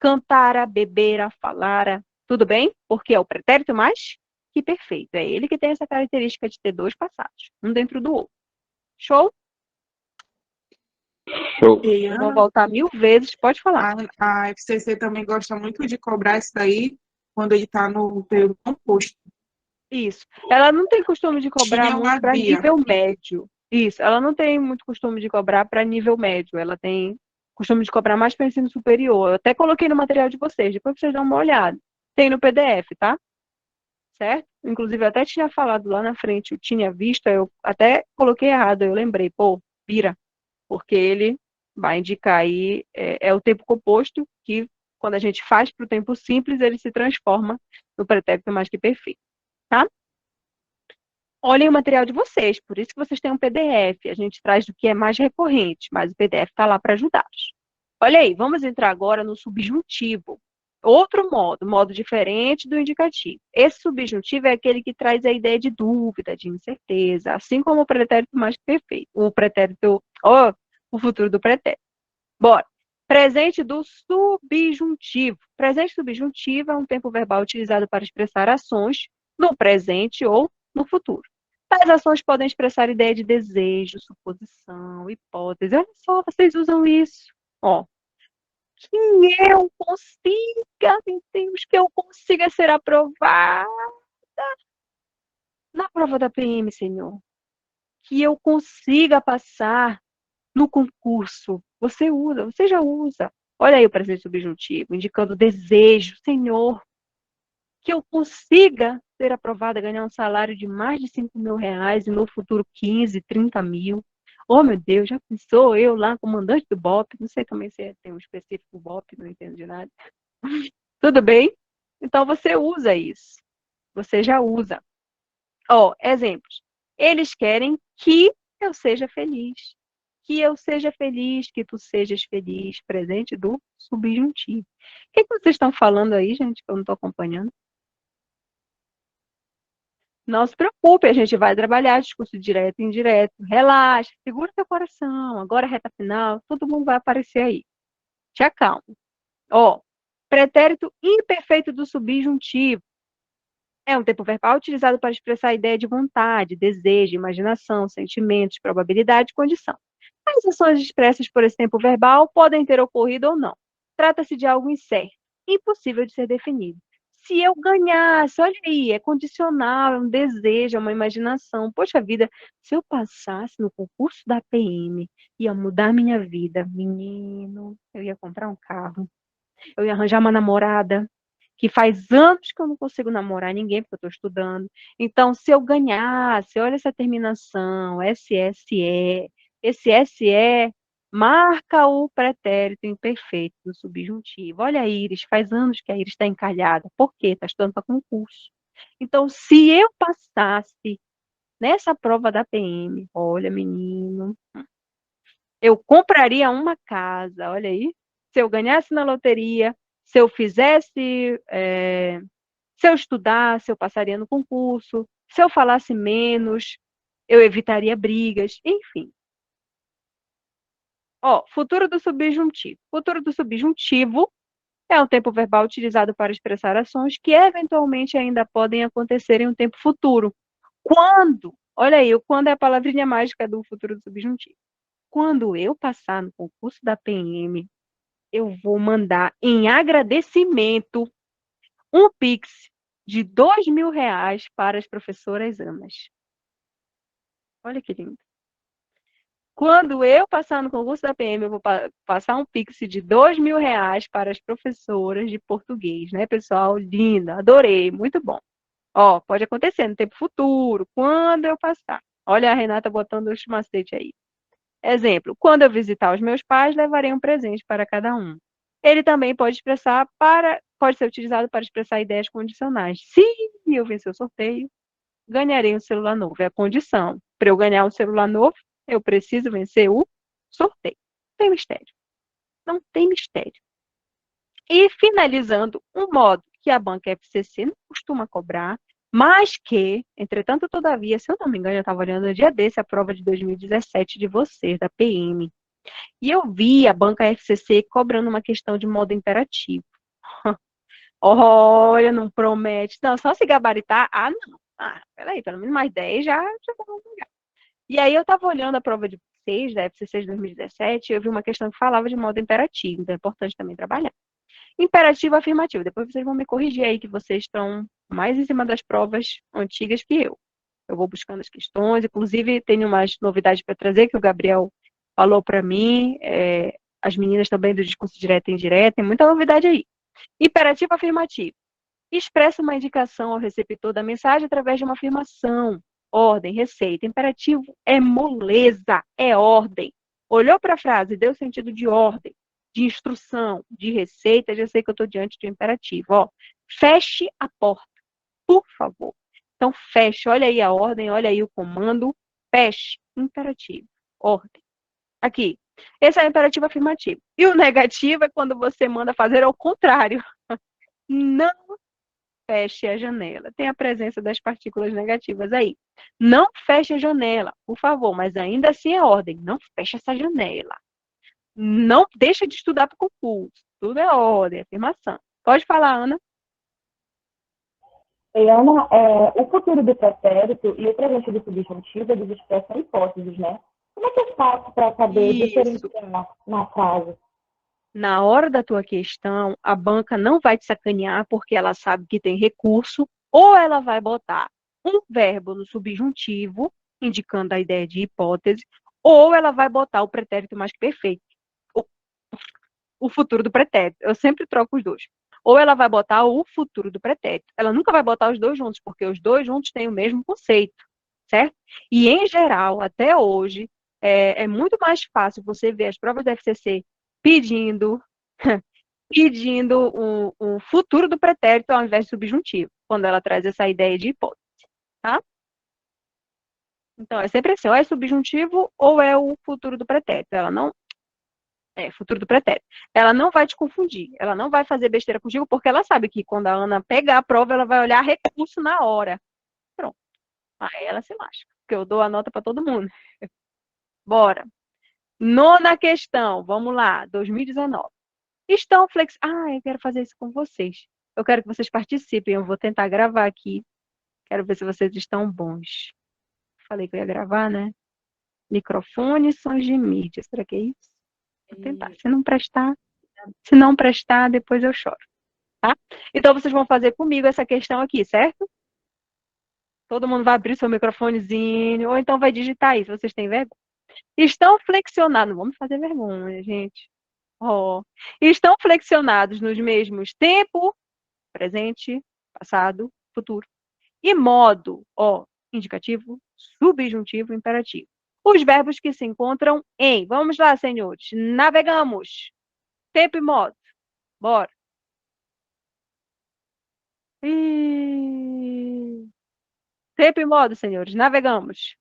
Cantara, bebera, falara, tudo bem? Porque é o pretérito mais que perfeito. É ele que tem essa característica de ter dois passados, um dentro do outro. Show? Show. E Vou voltar 1000 vezes, pode falar. a FCC também gosta muito de cobrar isso daí quando ele está no período composto. Isso. Ela não tem costume de cobrar Tinha uma muito para Bia. nível médio. Isso. Ela não tem muito costume de cobrar para nível médio. Ela tem costume de cobrar mais para ensino superior. Eu até coloquei no material de vocês, depois vocês dão uma olhada. Tem no PDF, tá? Certo? Inclusive, eu até tinha falado lá na frente, eu tinha visto, eu até coloquei errado, eu lembrei, pô, vira. Porque ele vai indicar aí, é o tempo composto, que quando a gente faz para o tempo simples, ele se transforma no pretérito mais que perfeito. Tá? Olhem o material de vocês, por isso que vocês têm um PDF. A gente traz do que é mais recorrente, mas o PDF está lá para ajudá-los. Olha aí, vamos entrar agora no subjuntivo. Outro modo diferente do indicativo. Esse subjuntivo é aquele que traz a ideia de dúvida, de incerteza, assim como o pretérito mais que perfeito. O futuro do pretérito. Bora. Presente do subjuntivo. Presente subjuntivo é um tempo verbal utilizado para expressar ações no presente ou no futuro. Tais ações podem expressar ideia de desejo, suposição, hipótese. Olha só, vocês usam isso. Ó, que eu consiga, meu Deus, que eu consiga ser aprovada na prova da PM, Senhor. Que eu consiga passar no concurso. Você usa, você já usa. Olha aí o presente subjuntivo, indicando desejo, Senhor, que eu consiga ser aprovada, ganhar um salário de mais de 5.000 reais e no futuro 15, 30 mil. Oh, meu Deus, já pensou eu lá, comandante do BOP? Não sei também se tem um específico BOP, não entendo de nada. Tudo bem? Então, você usa isso. Você já usa. Ó, exemplos. Eles querem que eu seja feliz. Que eu seja feliz, que tu sejas feliz. Presente do subjuntivo. O que vocês estão falando aí, gente, que eu não estou acompanhando? Não se preocupe, a gente vai trabalhar discurso direto e indireto. Relaxa, segura teu coração. Agora, reta final, todo mundo vai aparecer aí. Te acalma. Ó, pretérito imperfeito do subjuntivo. É um tempo verbal utilizado para expressar a ideia de vontade, desejo, imaginação, sentimentos, probabilidade e condição. As ações expressas por esse tempo verbal podem ter ocorrido ou não. Trata-se de algo incerto, impossível de ser definido. Se eu ganhasse, olha aí, é condicional, é um desejo, é uma imaginação. Poxa vida, se eu passasse no concurso da PM, ia mudar minha vida. Menino, eu ia comprar um carro, eu ia arranjar uma namorada, que faz anos que eu não consigo namorar ninguém, porque eu estou estudando. Então, se eu ganhasse, olha essa terminação, SSE, esse SE marca o pretérito imperfeito do subjuntivo. Olha a Iris, faz anos que a Iris está encalhada. Por quê? Está estudando para concurso. Então, se eu passasse nessa prova da PM, olha, menino, eu compraria uma casa, olha aí. Se eu ganhasse na loteria, se eu fizesse, se eu estudasse, eu passaria no concurso, se eu falasse menos, eu evitaria brigas, enfim. Ó, futuro do subjuntivo. Futuro do subjuntivo é um tempo verbal utilizado para expressar ações que eventualmente ainda podem acontecer em um tempo futuro. Quando? Olha aí, o quando é a palavrinha mágica do futuro do subjuntivo. Quando eu passar no concurso da PM, eu vou mandar em agradecimento um Pix de R$ 2.000 para as professoras Amas. Olha que lindo. Quando eu passar no concurso da PM, eu vou passar um Pix de R$ 2.000 para as professoras de português, né, pessoal? Linda, adorei, muito bom. Ó, pode acontecer no tempo futuro, quando eu passar. Olha a Renata botando os macetes aí. Exemplo, quando eu visitar os meus pais, levarei um presente para cada um. Ele também pode ser utilizado para expressar ideias condicionais. Se eu vencer o sorteio, ganharei um celular novo. É a condição. Para eu ganhar um celular novo, eu preciso vencer o sorteio. Não tem mistério. Não tem mistério. E finalizando, um modo que a banca FCC não costuma cobrar, mas que, entretanto, todavia, se eu não me engano, eu estava olhando no dia desse a prova de 2017 de vocês, da PM. E eu vi a banca FCC cobrando uma questão de modo imperativo. Olha, não promete. Não, só se gabaritar. Ah, não. Ah, peraí, pelo menos mais 10 já vamos pegar. E aí eu estava olhando a prova de vocês, da FCC de 2017, e eu vi uma questão que falava de modo imperativo, então é importante também trabalhar. Imperativo afirmativo. Depois vocês vão me corrigir aí, que vocês estão mais em cima das provas antigas que eu. Eu vou buscando as questões, inclusive tenho umas novidades para trazer, que o Gabriel falou para mim, as meninas também do discurso direto e indireto, tem muita novidade aí. Imperativo afirmativo. Expressa uma indicação ao receptor da mensagem através de uma afirmação. Ordem, receita. Imperativo é moleza, é ordem. Olhou para a frase, deu sentido de ordem, de instrução, de receita, já sei que eu estou diante de um imperativo. Ó, feche a porta, por favor. Então, feche. Olha aí a ordem, olha aí o comando. Feche. Imperativo. Ordem. Aqui. Esse é o imperativo afirmativo. E o negativo é quando você manda fazer ao contrário. Não feche a janela. Tem a presença das partículas negativas aí. Não feche a janela, por favor, mas ainda assim é ordem. Não feche essa janela. Não deixa de estudar para o concurso. Tudo é ordem, afirmação. Pode falar, Ana. Ana, o futuro do pretérito e o presente do subjuntivo, eles expressam hipóteses, né? Como é que eu faço para saber diferenciar na frase? Na hora da tua questão, a banca não vai te sacanear porque ela sabe que tem recurso, ou ela vai botar um verbo no subjuntivo, indicando a ideia de hipótese, ou ela vai botar o pretérito mais que perfeito, o futuro do pretérito. Eu sempre troco os dois. Ou ela vai botar o futuro do pretérito. Ela nunca vai botar os dois juntos, porque os dois juntos têm o mesmo conceito, certo? E, em geral, até hoje, é muito mais fácil você ver as provas da FCC pedindo o futuro do pretérito ao invés de subjuntivo, quando ela traz essa ideia de hipótese, tá? Então, é sempre assim, ou é subjuntivo ou é o futuro do pretérito. Ela não... futuro do pretérito. Ela não vai te confundir, ela não vai fazer besteira contigo, porque ela sabe que quando a Ana pegar a prova, ela vai olhar recurso na hora. Pronto. Aí ela se lasca, porque eu dou a nota para todo mundo. Bora. Nona questão, vamos lá, 2019. Estão eu quero fazer isso com vocês. Eu quero que vocês participem, eu vou tentar gravar aqui. Quero ver se vocês estão bons. Falei que eu ia gravar, né? Microfone, sons de mídia. Será que é isso? Vou tentar. Se não prestar, depois eu choro. Tá? Então, vocês vão fazer comigo essa questão aqui, certo? Todo mundo vai abrir seu microfonezinho, ou então vai digitar aí, se vocês têm vergonha. Estão flexionados. Não vamos fazer vergonha, gente. Estão flexionados nos mesmos tempo, presente, passado, futuro. E modo, indicativo, subjuntivo, imperativo. Os verbos que se encontram em. Vamos lá, senhores. Navegamos. Tempo e modo. Bora. Tempo e modo, senhores. Navegamos.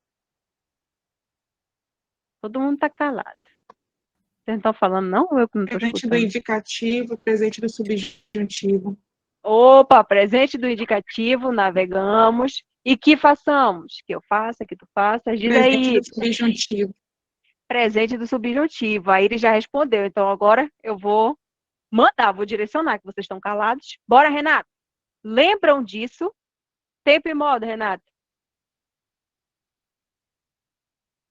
Todo mundo está calado. Vocês não estão falando, não? Ou eu que não estou escutando? Presente do indicativo, presente do subjuntivo. Opa, presente do indicativo, navegamos. E que façamos? Que eu faça, que tu faças. Diz aí. Presente do subjuntivo. Presente do subjuntivo. Aí ele já respondeu. Então agora eu vou direcionar, que vocês estão calados. Bora, Renato. Lembram disso? Tempo e modo, Renato.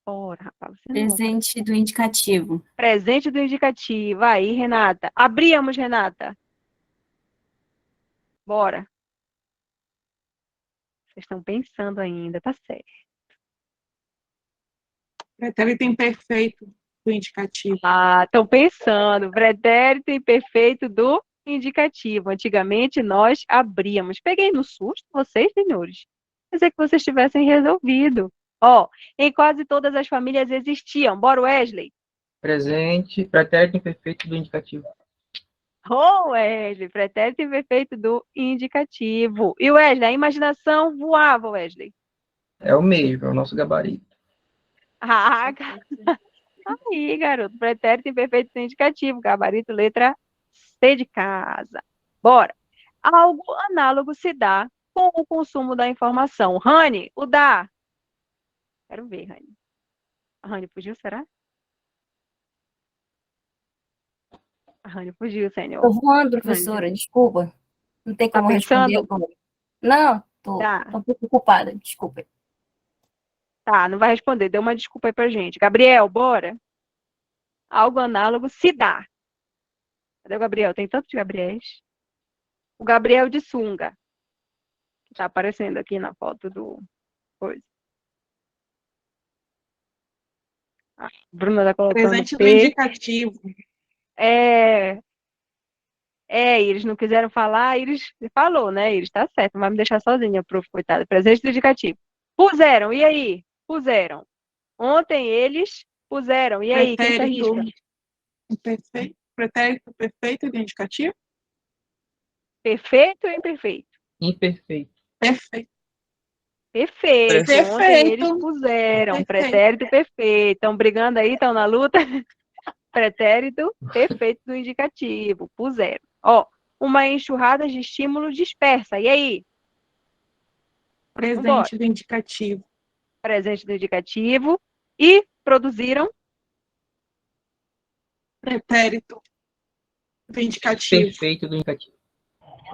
Bora, rapaz. Presente do indicativo. Presente do indicativo. Aí, Renata. Abríamos, Renata. Bora. Vocês estão pensando ainda, tá certo. Pretérito imperfeito do indicativo. Estão pensando. Pretérito imperfeito do indicativo. Antigamente nós abríamos. Peguei no susto vocês, senhores. Quer dizer que vocês tivessem resolvido. Ó, em quase todas as famílias existiam. Bora, Wesley. Presente, pretérito imperfeito do indicativo. Oh, Wesley, pretérito imperfeito do indicativo. E Wesley, a imaginação voava, Wesley. É o mesmo, é o nosso gabarito. Ah, aí, garoto. Pretérito imperfeito do indicativo. Gabarito, letra C de casa. Bora. Algo análogo se dá com o consumo da informação. Rani, o dá. Quero ver, Rani. A Rani fugiu, será? A Rani fugiu, senhor. Tô voando, professora, desculpa. Não tem Tá como responder pensando? agora. Não, tô Tá. um pouco ocupada, desculpa. Tá, não vai responder. Dê uma desculpa aí pra gente. Gabriel, bora. Algo análogo se dá. Cadê o Gabriel? Tem tanto de Gabriéis. O Gabriel de sunga. Que tá aparecendo aqui na foto do coisa. A Bruna tá colocando Presente do P. indicativo. Iris, não quiseram falar, Iris falou, né? Iris tá certo, não vai me deixar sozinha, prof, coitada. Presente do indicativo. Puseram, e aí? Puseram. Ontem eles puseram, e aí? Quem se arrisca? Pretérito perfeito do indicativo? Perfeito ou imperfeito? Imperfeito. Perfeito. Perfeito. Ontem eles puseram. Perfeito. Pretérito perfeito. Estão brigando aí, estão na luta? Pretérito perfeito do indicativo. Puseram. Ó, uma enxurrada de estímulo dispersa. E aí? Presente Vambora. do indicativo. Presente do indicativo. E produziram? Pretérito do indicativo. Perfeito do indicativo.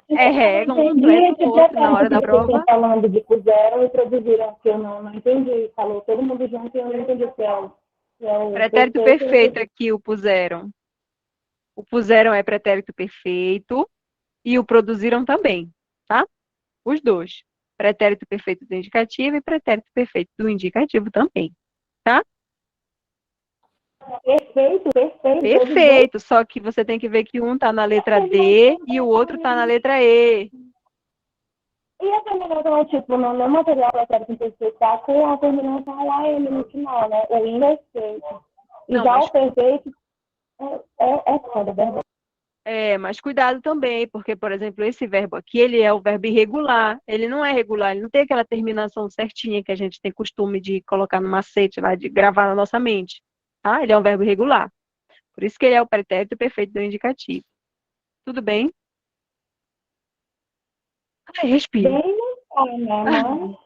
Um Entendi completo esse o outro na hora pretérito da que vocês prova. estão falando de puseram e produziram, que eu não entendi. Falou todo mundo junto e eu não entendi o que é o Pretérito perfeito aqui, o puseram. O puseram é pretérito perfeito e o produziram também, tá? Os dois. Pretérito perfeito do indicativo e pretérito perfeito do indicativo também, tá? Perfeito. Perfeito, só que você tem que ver que um tá na letra D e o outro tá na letra E. E a terminação, tipo, no meu material pretérito imperfeito tá com a terminação AM no final, né? O imperfeito. E Não, já mas- o perfeito é foda, verdade. Mas cuidado também, porque, por exemplo, esse verbo aqui, ele é o verbo irregular. Ele não é regular, ele não tem aquela terminação certinha que a gente tem costume de colocar no macete lá, de gravar na nossa mente. Tá? Ele é um verbo irregular. Por isso que ele é o pretérito perfeito do indicativo. Tudo bem? Ai, respira. Bem não é, né, mas...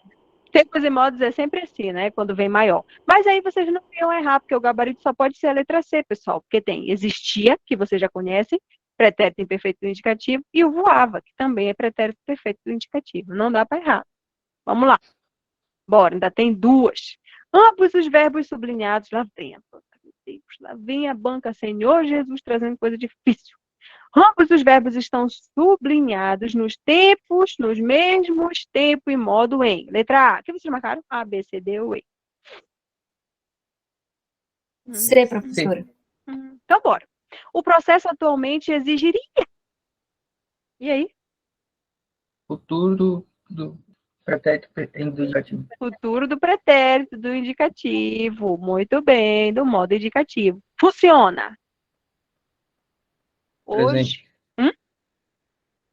Tempos e modos é sempre assim, né? Quando vem maior. Mas aí vocês não iam errar, porque o gabarito só pode ser a letra C, pessoal. Porque tem existia, que vocês já conhecem, pretérito imperfeito do indicativo, e o voava, que também é pretérito perfeito do indicativo. Não dá para errar. Vamos lá. Bora, ainda tem duas. Ambos os verbos sublinhados, lá vem a banca, meu Deus, lá vem a banca, Senhor Jesus, trazendo coisa difícil. Ambos os verbos estão sublinhados nos tempos, nos mesmos tempo e modo em. Letra A. O que vocês marcaram? A, B, C, D ou E? C, professora. Então, bora. O processo atualmente exigiria. E aí? Futuro do pretérito do indicativo. Futuro do pretérito do indicativo. Muito bem, do modo indicativo. Funciona. Hoje.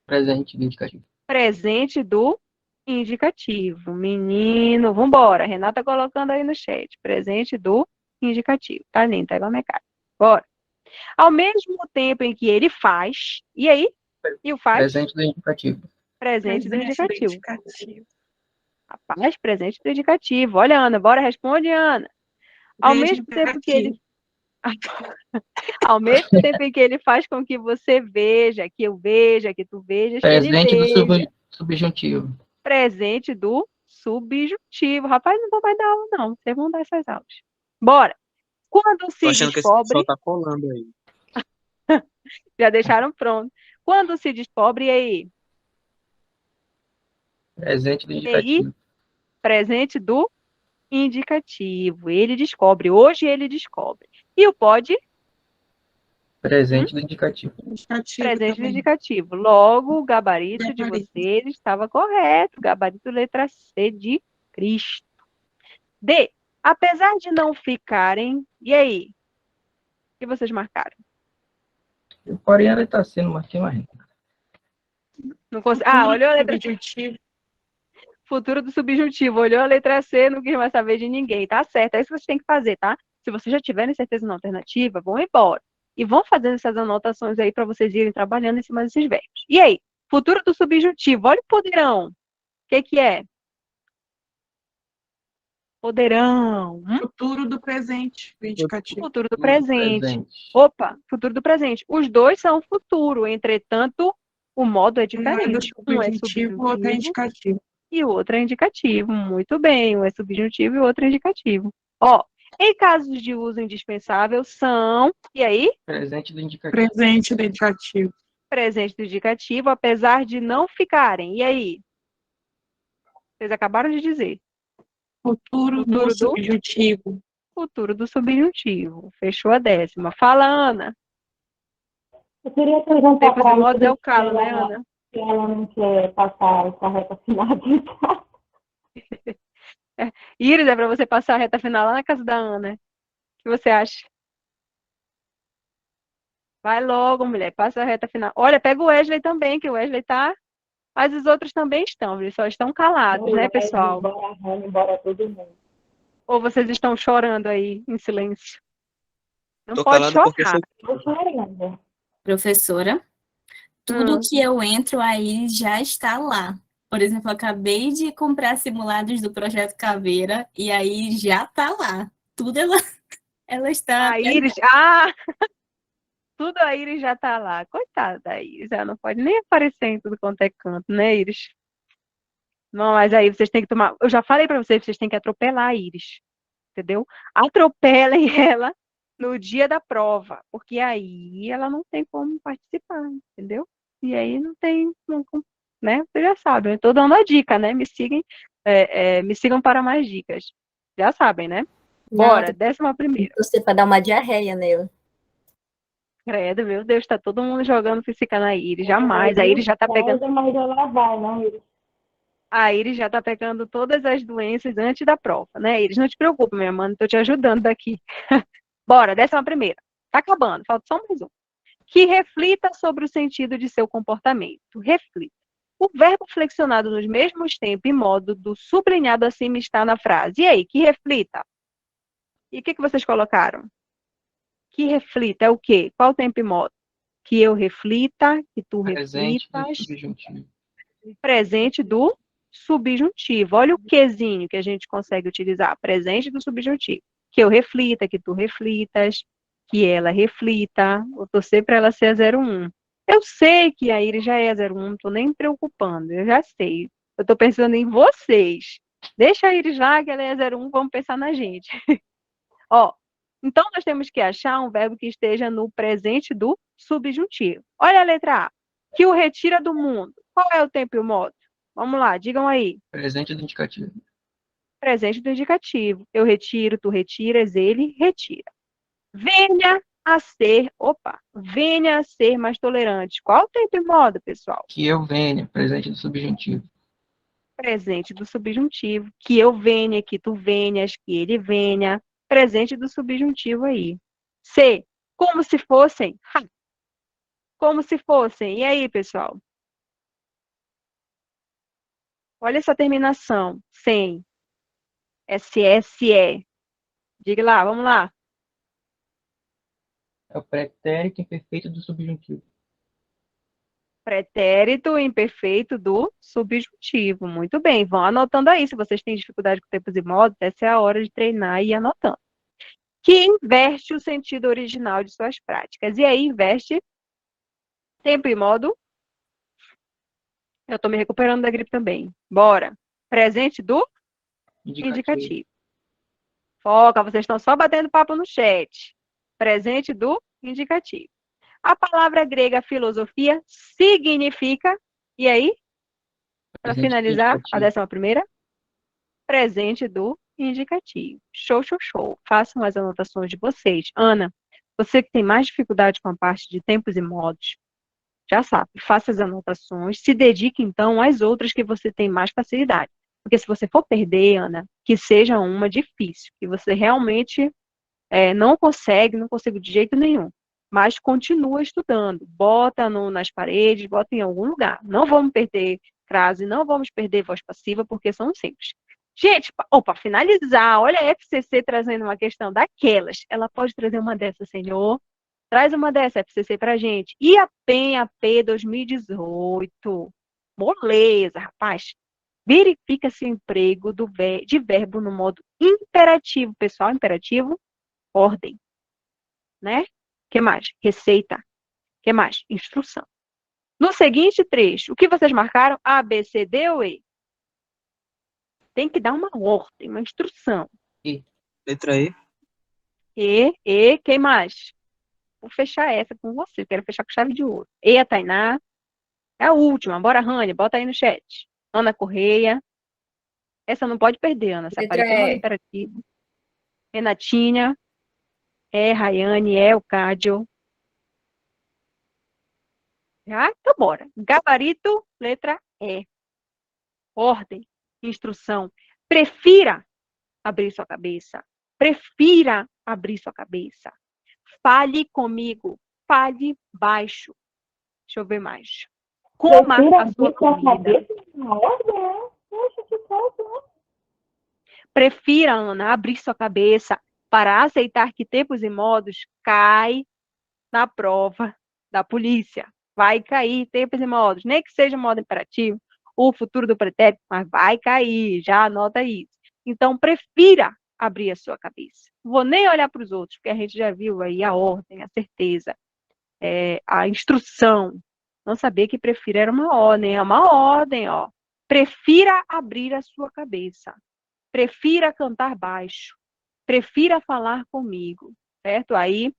Presente do indicativo. Presente do indicativo. Menino, vambora. Renata colocando aí no chat. Presente do indicativo. Tá lindo, tá igual a minha cara. Bora. Ao mesmo tempo em que ele faz. E aí? E o faz? Presente do indicativo. Presente do indicativo. Rapaz, presente do indicativo. Olha, Ana, bora, responde, Ana. Ao mesmo tempo que ele. Ao mesmo tempo em que ele faz com que você veja, que eu veja, que tu vejas, que ele Presente do veja. subjuntivo. Presente do subjuntivo. Rapaz, não vou mais dar aula, não. Vocês vão dar essas aulas. Bora. Quando se Tô achando que esse descobre. pessoal tá colando aí. Já deixaram pronto. Quando se descobre, e aí? Presente do E aí? indicativo. Presente do indicativo. Ele descobre. Hoje ele descobre. E o pode? Presente do indicativo. Presente do indicativo. Logo, o gabarito de vocês estava correto. Gabarito letra C de Cristo. D. Apesar de não ficarem. E aí? O que vocês marcaram? Eu parei a letra C, não marquei mais. Não olhou a letra C. Futuro do subjuntivo. Olhou a letra C, não quis mais saber de ninguém. Tá certo. É isso que vocês têm que fazer, tá? Se vocês já tiverem certeza na alternativa, vão embora. E vão fazendo essas anotações aí para vocês irem trabalhando em cima desses verbos. E aí? Futuro do subjuntivo. Olha o poderão. O que é? Poderão. Futuro do presente, do indicativo. Futuro do presente. Opa, futuro do presente. Os dois são futuro, entretanto, o modo é diferente. Um é subjuntivo, o outro é indicativo. E o outro é indicativo. Muito bem, um é subjuntivo e o outro é indicativo. Ó, em casos de uso indispensável são... E aí? Presente do indicativo. Presente do indicativo. Presente do indicativo, apesar de não ficarem. E aí? Vocês acabaram de dizer. Futuro do subjuntivo. Futuro do subjuntivo. Fechou a 10ª. Fala, Ana. Eu queria perguntar para a modo é o calo, né, Ana? Se ela não quer passar essa reta final. Iris, é para você passar a reta final lá na casa da Ana. O que você acha? Vai logo, mulher. Passa a reta final. Olha, pega o Wesley também, que o Wesley tá... Mas os outros também estão, eles só estão calados, né, pessoal? Embora todo mundo. Ou vocês estão chorando aí, em silêncio? Não Tô pode calado porque chorar. Professora, tudo que eu entro aí já está lá. Por exemplo, eu acabei de comprar simulados do Projeto Caveira e aí já está lá. Tudo ela está... A Iris... Tudo a Iris já está lá. Coitada da Iris, ela não pode nem aparecer em tudo quanto é canto, né, Iris? Não, mas aí vocês têm que tomar... Eu já falei para vocês têm que atropelar a Iris, entendeu? Atropelem ela no dia da prova, porque aí ela não tem como participar, entendeu? E aí não tem... né? Vocês já sabem, eu estou dando a dica, né? Me sigam para mais dicas. Já sabem, né? Bora, 11ª. Você para dar uma diarreia nela. Credo, meu Deus, tá todo mundo jogando física na Iris. Jamais. A Iris já tá pegando. Mas ela vai, não, Iris? A Iris já tá pegando todas as doenças antes da prova, né, Iris? Não te preocupe, minha mãe, tô te ajudando daqui. Bora, 11ª. Tá acabando, falta só mais um. Que reflita sobre o sentido de seu comportamento. Reflita. O verbo flexionado nos mesmos tempos e modo do sublinhado acima está na frase. E aí, que reflita? E o que vocês colocaram? Que reflita é o quê? Qual tempo e modo? Que eu reflita, que tu reflitas. Presente do subjuntivo. Olha o quezinho que a gente consegue utilizar. Presente do subjuntivo. Que eu reflita, que tu reflitas, que ela reflita. Vou torcer para ela ser a 01. Eu sei que a Iris já é a 01, não estou nem me preocupando. Eu já sei. Eu estou pensando em vocês. Deixa a Iris lá, que ela é a 01, vamos pensar na gente. Ó. Então, nós temos que achar um verbo que esteja no presente do subjuntivo. Olha a letra A. Que o retira do mundo. Qual é o tempo e o modo? Vamos lá, digam aí. Presente do indicativo. Presente do indicativo. Eu retiro, tu retiras, ele retira. Venha a ser, venha a ser mais tolerante. Qual o tempo e modo, pessoal? Que eu venha, presente do subjuntivo. Presente do subjuntivo. Que eu venha, que tu venhas, que ele venha. Presente do subjuntivo aí. C. Como se fossem. Como se fossem. E aí, pessoal? Olha essa terminação. Sem. SSE. Diga lá, vamos lá. É o pretérito imperfeito do subjuntivo. Pretérito imperfeito do subjuntivo. Muito bem, vão anotando aí. Se vocês têm dificuldade com tempos e modos, essa é a hora de treinar e ir anotando. Que inverte o sentido original de suas práticas. E aí, inverte tempo e modo. Eu estou me recuperando da gripe também. Bora. Presente do indicativo. Foca, vocês estão só batendo papo no chat. Presente do indicativo. A palavra grega filosofia significa, e aí, para finalizar, a 11ª, presente do indicativo. Show, show, show. Façam as anotações de vocês. Ana, você que tem mais dificuldade com a parte de tempos e modos, já sabe, faça as anotações, se dedique então às outras que você tem mais facilidade. Porque se você for perder, Ana, que seja uma difícil, que você realmente não consigo de jeito nenhum. Mas continua estudando, bota nas paredes, bota em algum lugar. Não vamos perder crase, não vamos perder voz passiva, porque são simples. Gente, para finalizar, olha a FCC trazendo uma questão daquelas. Ela pode trazer uma dessas, senhor? Traz uma dessa, FCC, pra gente. E a PEN-AP 2018? Moleza, rapaz. Verifica se o emprego de verbo no modo imperativo. Pessoal, imperativo, ordem. Né? Que mais? Receita. Que mais? Instrução. No seguinte trecho, o que vocês marcaram? A, B, C, D ou E? Tem que dar uma ordem, uma instrução. E. Letra E. E, quem mais? Vou fechar essa com você, quero fechar com chave de ouro. E, a Tainá. É a última, bora, Rania, bota aí no chat. Ana Correia. Essa não pode perder, Ana. Essa Letra apareceu no E. imperativo. Renatinha. Rayane, o Cádio. Já? Então, bora. Gabarito, letra E. Ordem, instrução. Prefira abrir sua cabeça. Prefira abrir sua cabeça. Fale comigo. Fale baixo. Deixa eu ver mais. Coma a sua comida. Poxa, que fácil, né? Prefira, Ana, abrir sua cabeça para aceitar que tempos e modos cai na prova da polícia. Vai cair tempos e modos, nem que seja modo imperativo, o futuro do pretérito, mas vai cair, já anota isso. Então, prefira abrir a sua cabeça. Não vou nem olhar para os outros, porque a gente já viu aí a ordem, a certeza, a instrução. Não sabia que prefira era uma ordem, é uma ordem, ó. Prefira abrir a sua cabeça. Prefira cantar baixo. Prefira falar comigo, certo? Aí,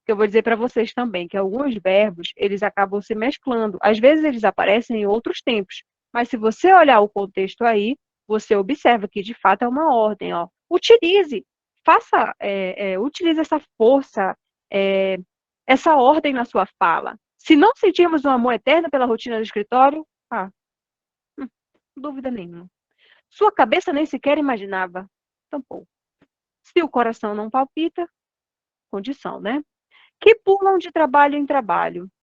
que eu vou dizer para vocês também, que alguns verbos, eles acabam se mesclando. Às vezes eles aparecem em outros tempos, mas se você olhar o contexto aí, você observa que de fato é uma ordem, ó. Utilize, utilize essa força, essa ordem na sua fala. Se não sentirmos um amor eterno pela rotina do escritório, dúvida nenhuma. Sua cabeça nem sequer imaginava, tampouco. Se o coração não palpita, condição, né? Que pulam de trabalho em trabalho.